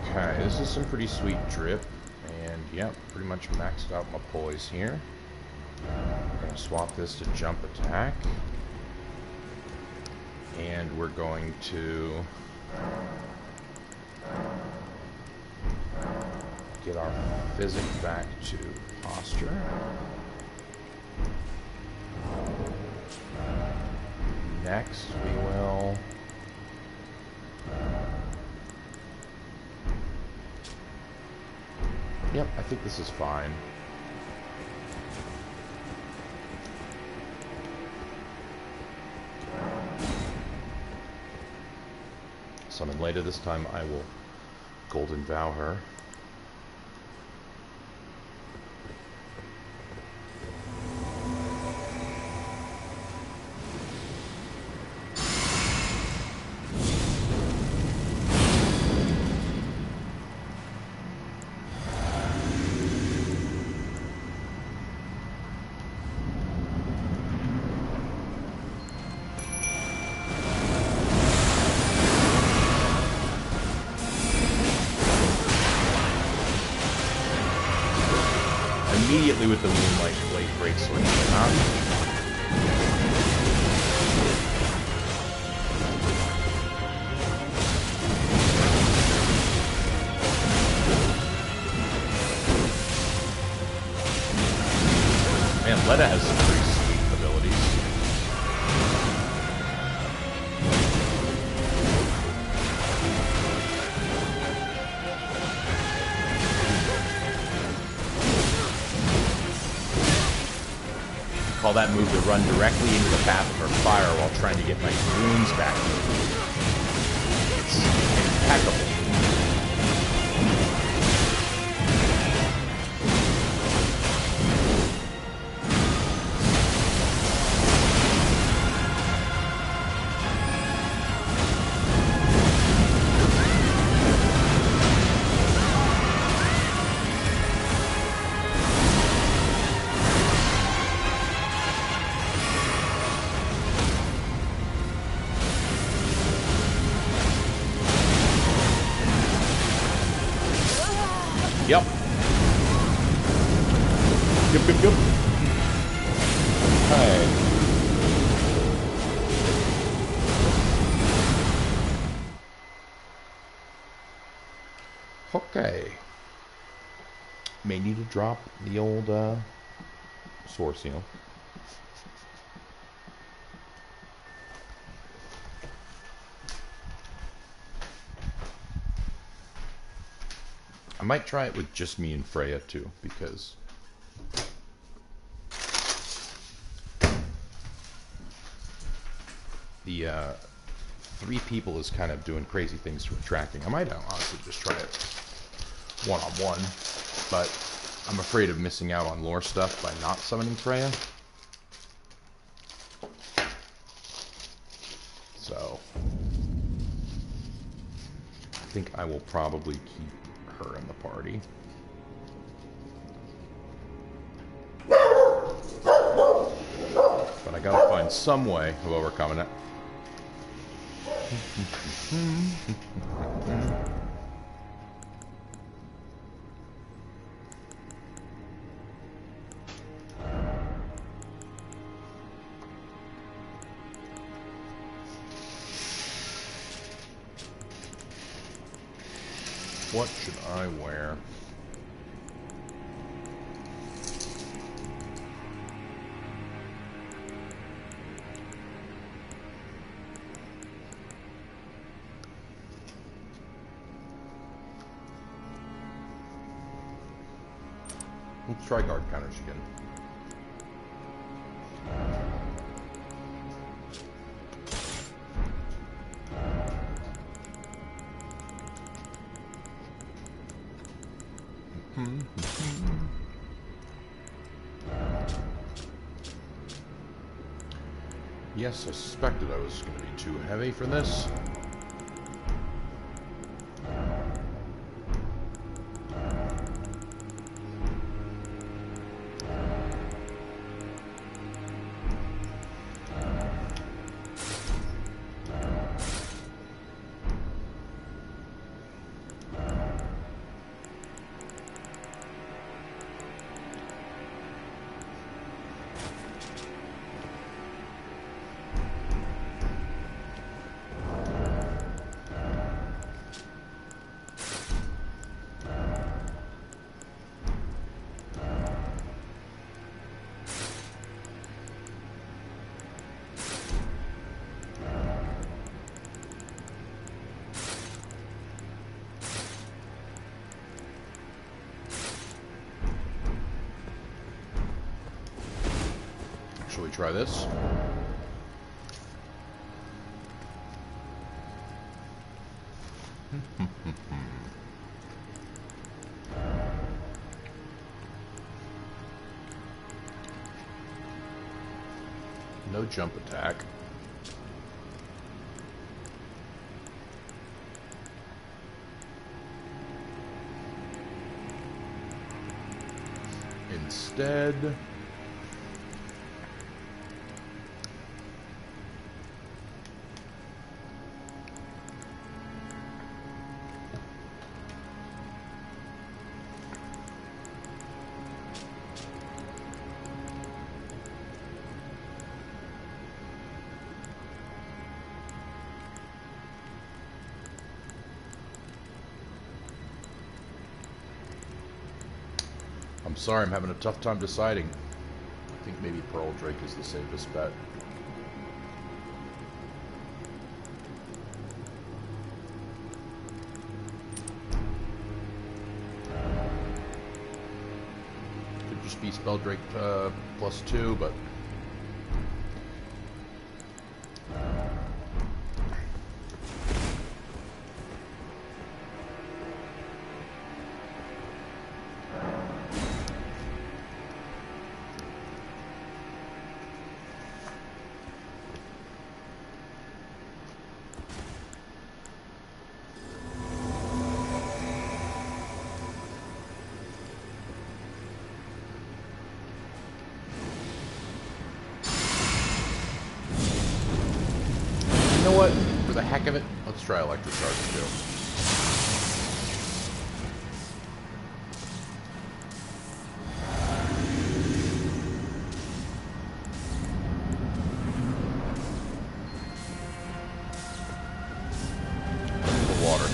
Okay, this is some pretty sweet drip, and yep, pretty much maxed out my poise here. We're going to swap this to jump attack, and we're going to get our physic back to posture. Next we will think this is fine. Summon later. This time I will golden vow her. Immediately with the Moonlight Blade Breaksword, huh? Man, Letta has some pretty sweet abilities. Call that move to run directly into the path of her fire while trying to get my runes back. It's impeccable. Yep. Yep. Hey. Okay. May need to drop the old source, you know. I might try it with just me and Freya too, because the 3 people is kind of doing crazy things with tracking. I might honestly just try it one-on-one, but I'm afraid of missing out on lore stuff by not summoning Freya. So I think I will probably keep her in the party. But I gotta find some way of overcoming it. What should I wear? Let's try guard counters again. Yes, I suspected I was going to be too heavy for this. Shall we try this? No jump attack. Instead, I'm sorry, I'm having a tough time deciding. I think maybe Pearl Drake is the safest bet. Could just be Spell Drake +2, but... You know what? For the heck of it, let's try Electric Charge too. The water.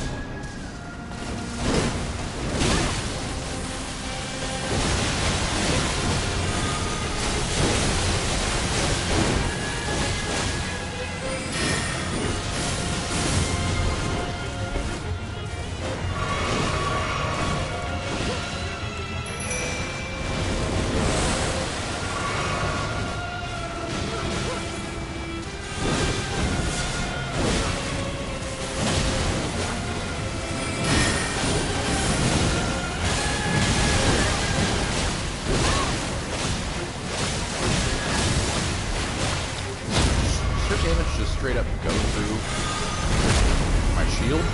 Damage just straight up go through my shield.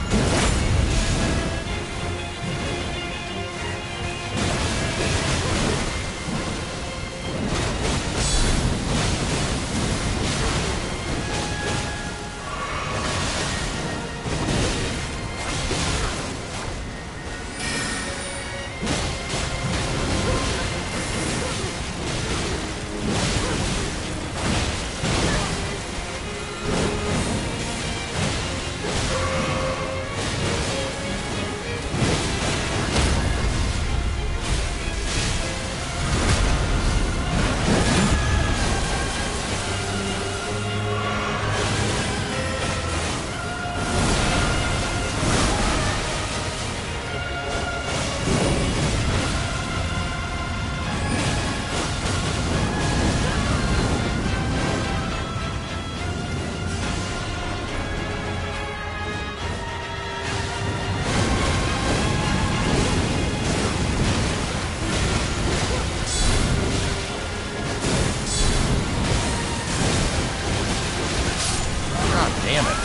Damn it.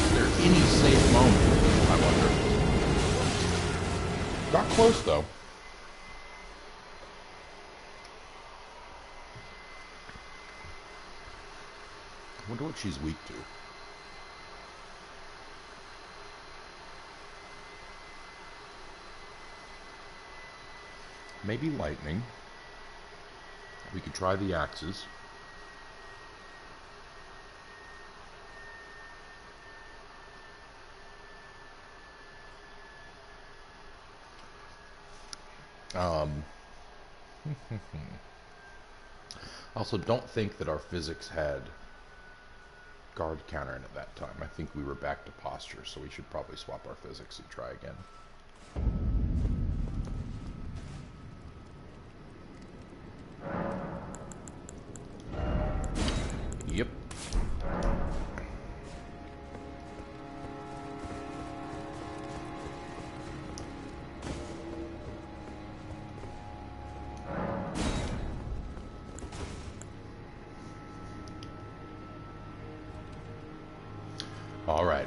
Is there any safe moment? I wonder. Got close, though. I wonder what she's weak to. Maybe lightning. We could try the axes. Also, don't think that our physics had guard countering at that time. I think we were back to posture, so we should probably swap our physics and try again.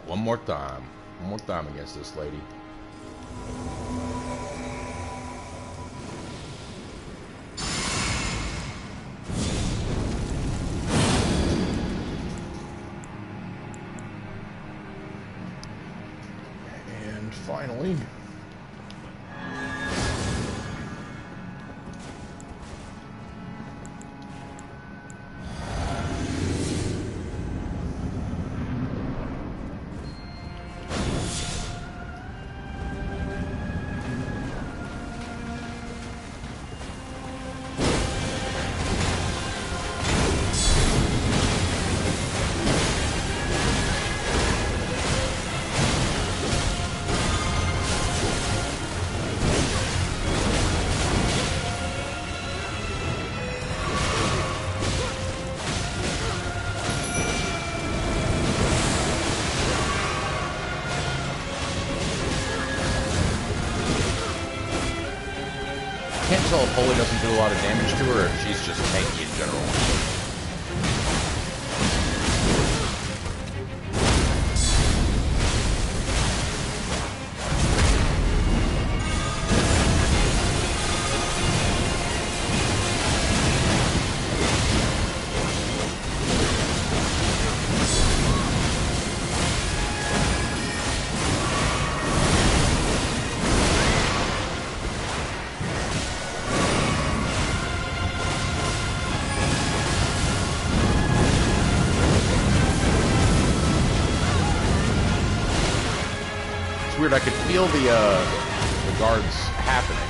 One more time. One more time against this lady. And finally... Can't tell if Holy doesn't do a lot of damage to her or if she's just tanky in general. Weird, I could feel the guards happening.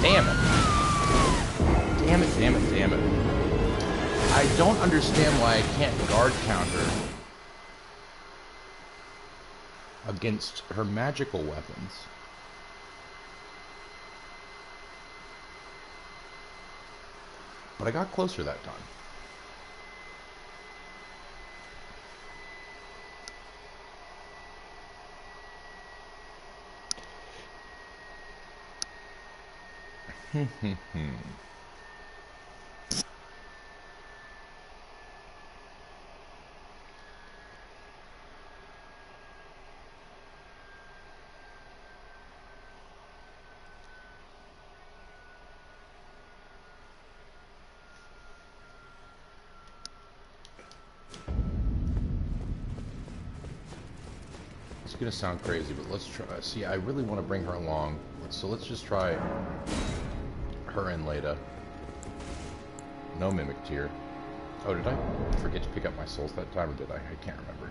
Damn it. Damn it, damn it, damn it. I don't understand why I can't guard counter against her magical weapons. But I got closer that time. It's gonna sound crazy, but let's try. See, I really want to bring her along, so let's just try her and Leda. No mimic tier. Oh, did I forget to pick up my souls that time, or did I? I can't remember.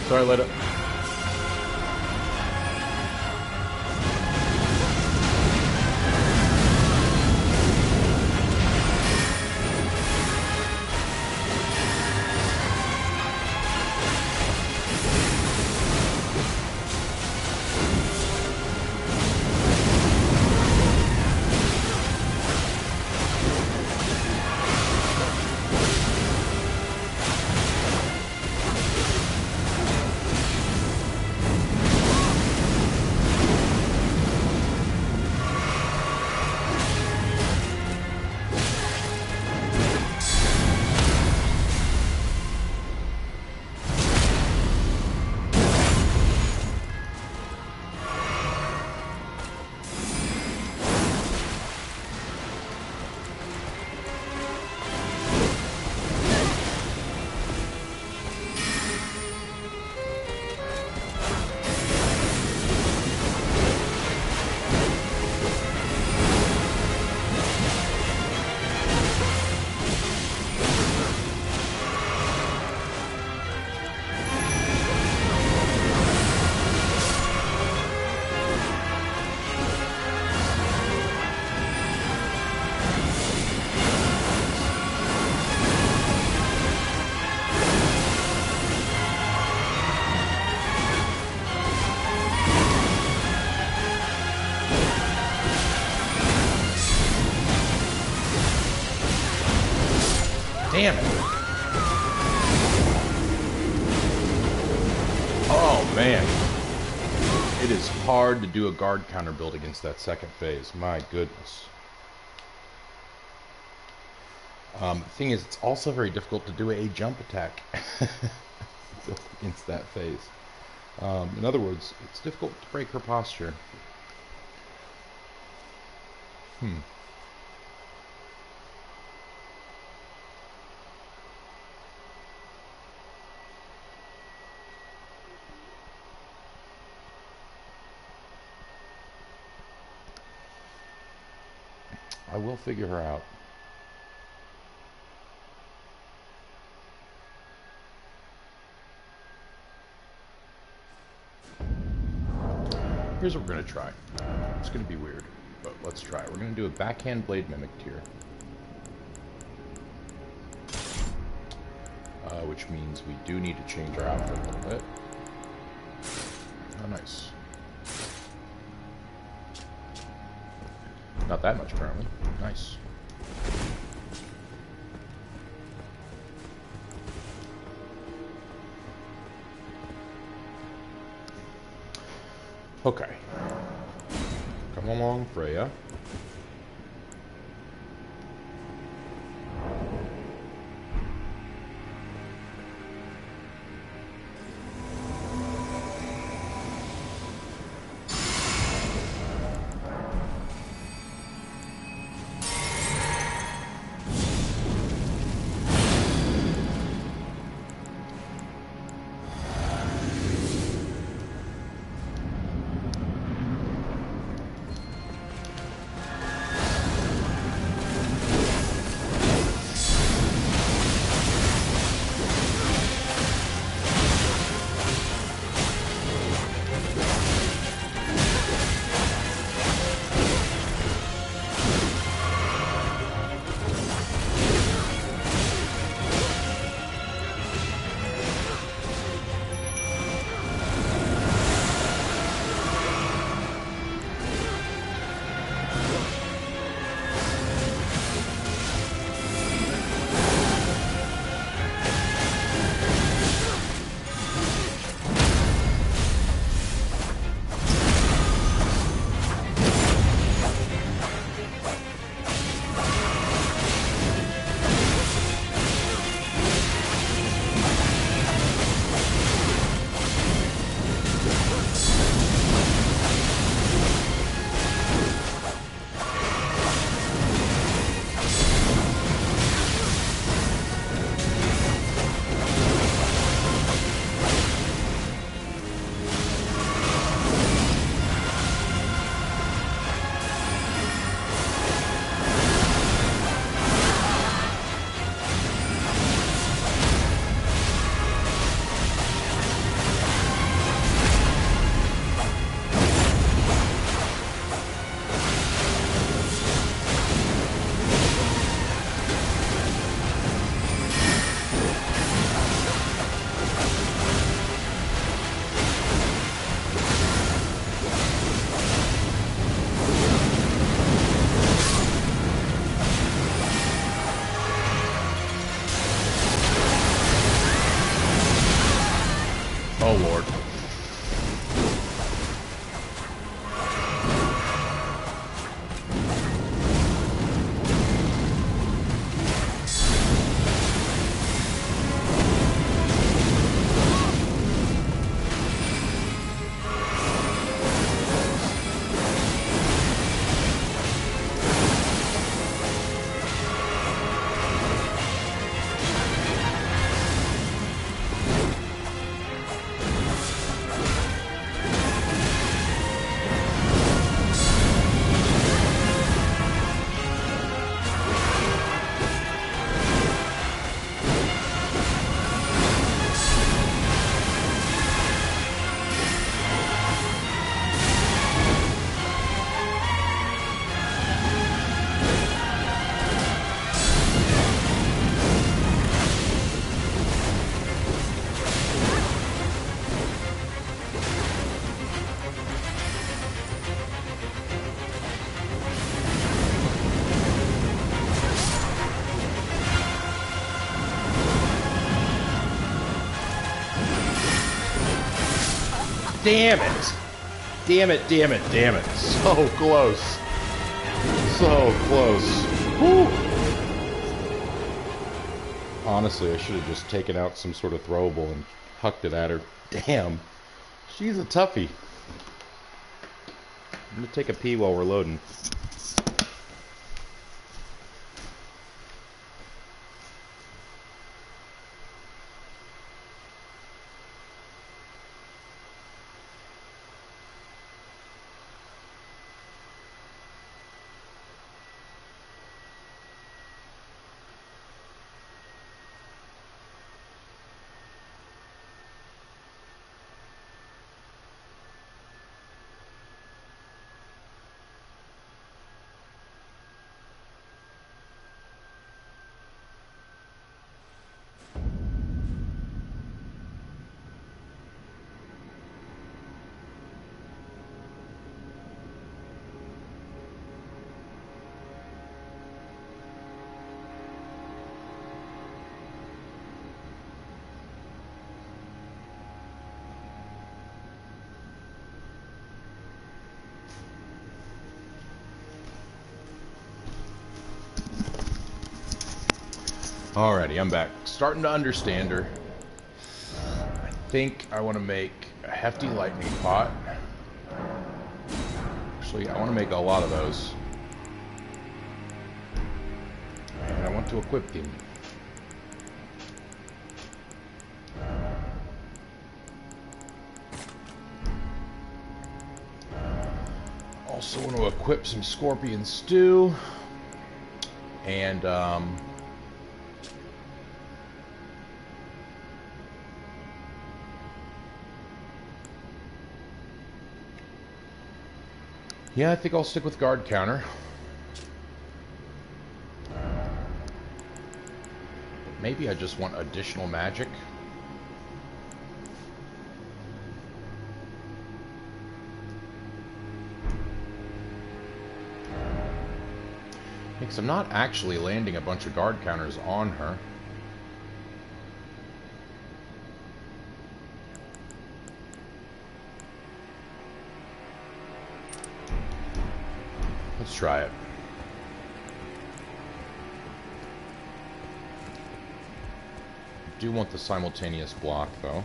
Sorry, let it. Damn it. Oh, man. It is hard to do a guard counter build against that second phase. My goodness. The thing is, it's also very difficult to do a jump attack against that phase. In other words, it's difficult to break her posture. I will figure her out. Here's what we're going to try. It's going to be weird, but let's try. We're going to do a backhand blade mimic here. Which means we do need to change our outfit a little bit. Oh, nice. Not that much, apparently. Nice. Okay. Come along, Freya. Damn it! Damn it, damn it, damn it. So close. So close. Woo! Honestly, I should have just taken out some sort of throwable and hucked it at her. Damn. She's a toughie. I'm gonna take a pee while we're loading. Alrighty, I'm back. Starting to understand her. I think I want to make a hefty lightning pot. Actually, I want to make a lot of those. And I want to equip them. Also want to equip some scorpion stew. And, yeah, I think I'll stick with guard counter. Maybe I just want additional magic. Because I'm not actually landing a bunch of guard counters on her. Let's try it. I do want the simultaneous block, though.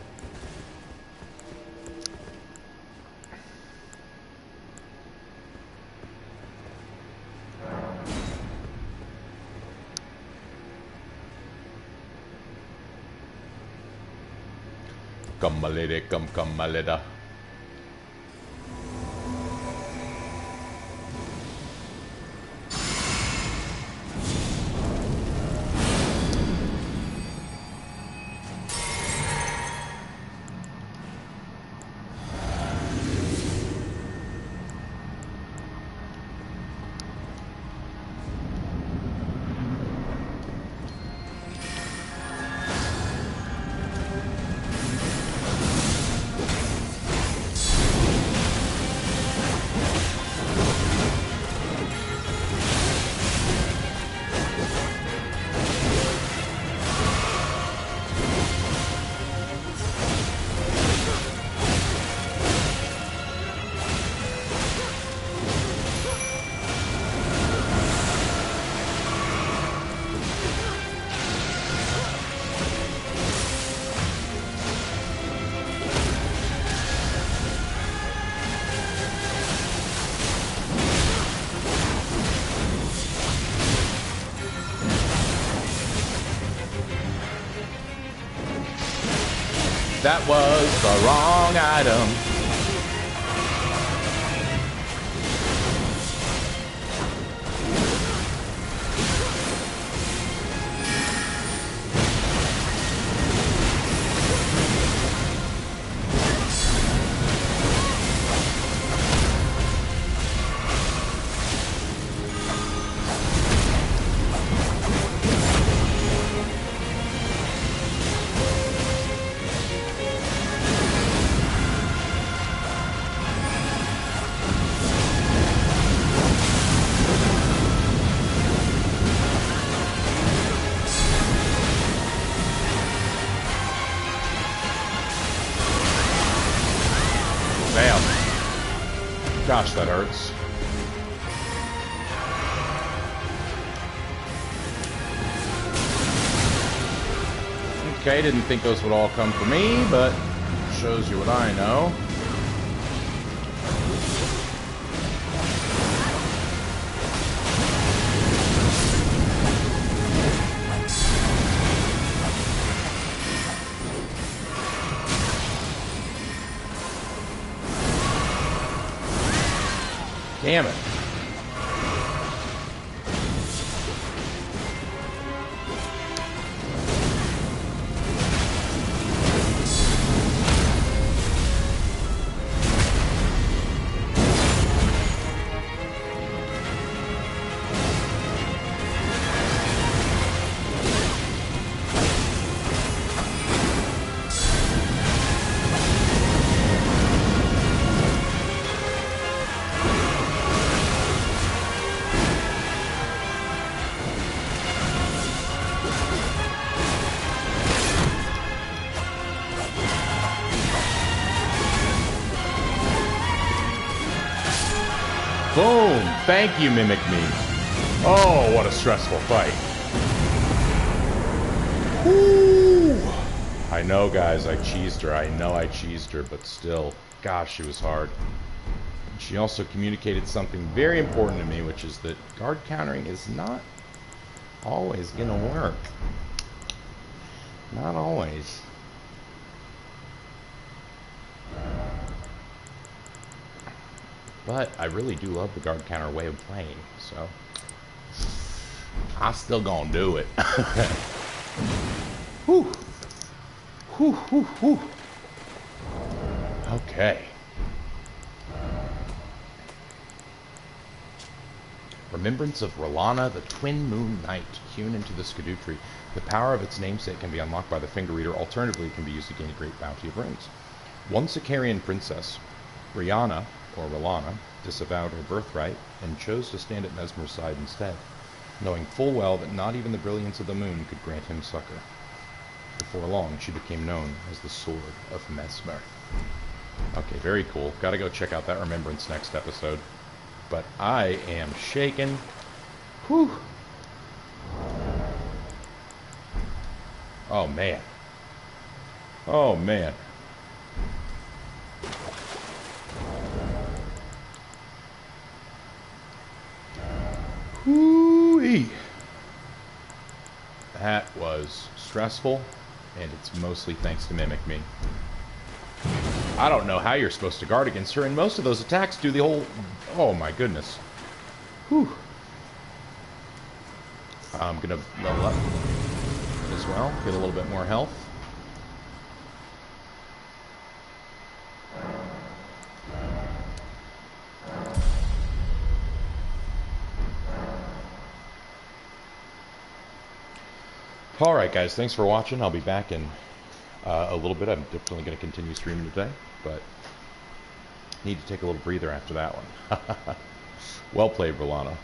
Come, my lady, come, my lady. That was the wrong item. gosh, that hurts. Okay, didn't think those would all come for me, but shows you what I know. Damn it. Boom! Thank you, Mimic Me. Oh, what a stressful fight. Woo! I know, guys, I cheesed her. I know I cheesed her, but still, gosh, she was hard. She also communicated something very important to me, which is that guard countering is not always gonna work. Not always. But I really do love the guard counter way of playing, so I'm still gonna do it. Whew. Whew, whew, whew. Okay. Remembrance of Rolana, the Twin Moon Knight, hewn into the Erdtree. The power of its namesake can be unlocked by the finger reader. Alternatively, it can be used to gain a great bounty of runes. One Sicarian princess, Rihanna, or Rolana, disavowed her birthright and chose to stand at Mesmer's side instead, knowing full well that not even the brilliance of the moon could grant him succor. Before long, she became known as the Sword of Mesmer. Okay, very cool. Gotta go check out that remembrance next episode. But I am shaken. Whew. Oh, man. Oh, man. Whoo-ee. That was stressful, and it's mostly thanks to Mimic Me. I don't know how you're supposed to guard against her, and most of those attacks do the whole... Oh my goodness. Whew. I'm gonna level up as well, get a little bit more health. Alright guys, thanks for watching. I'll be back in a little bit. I'm definitely going to continue streaming today, but need to take a little breather after that one. Well played, Rolana.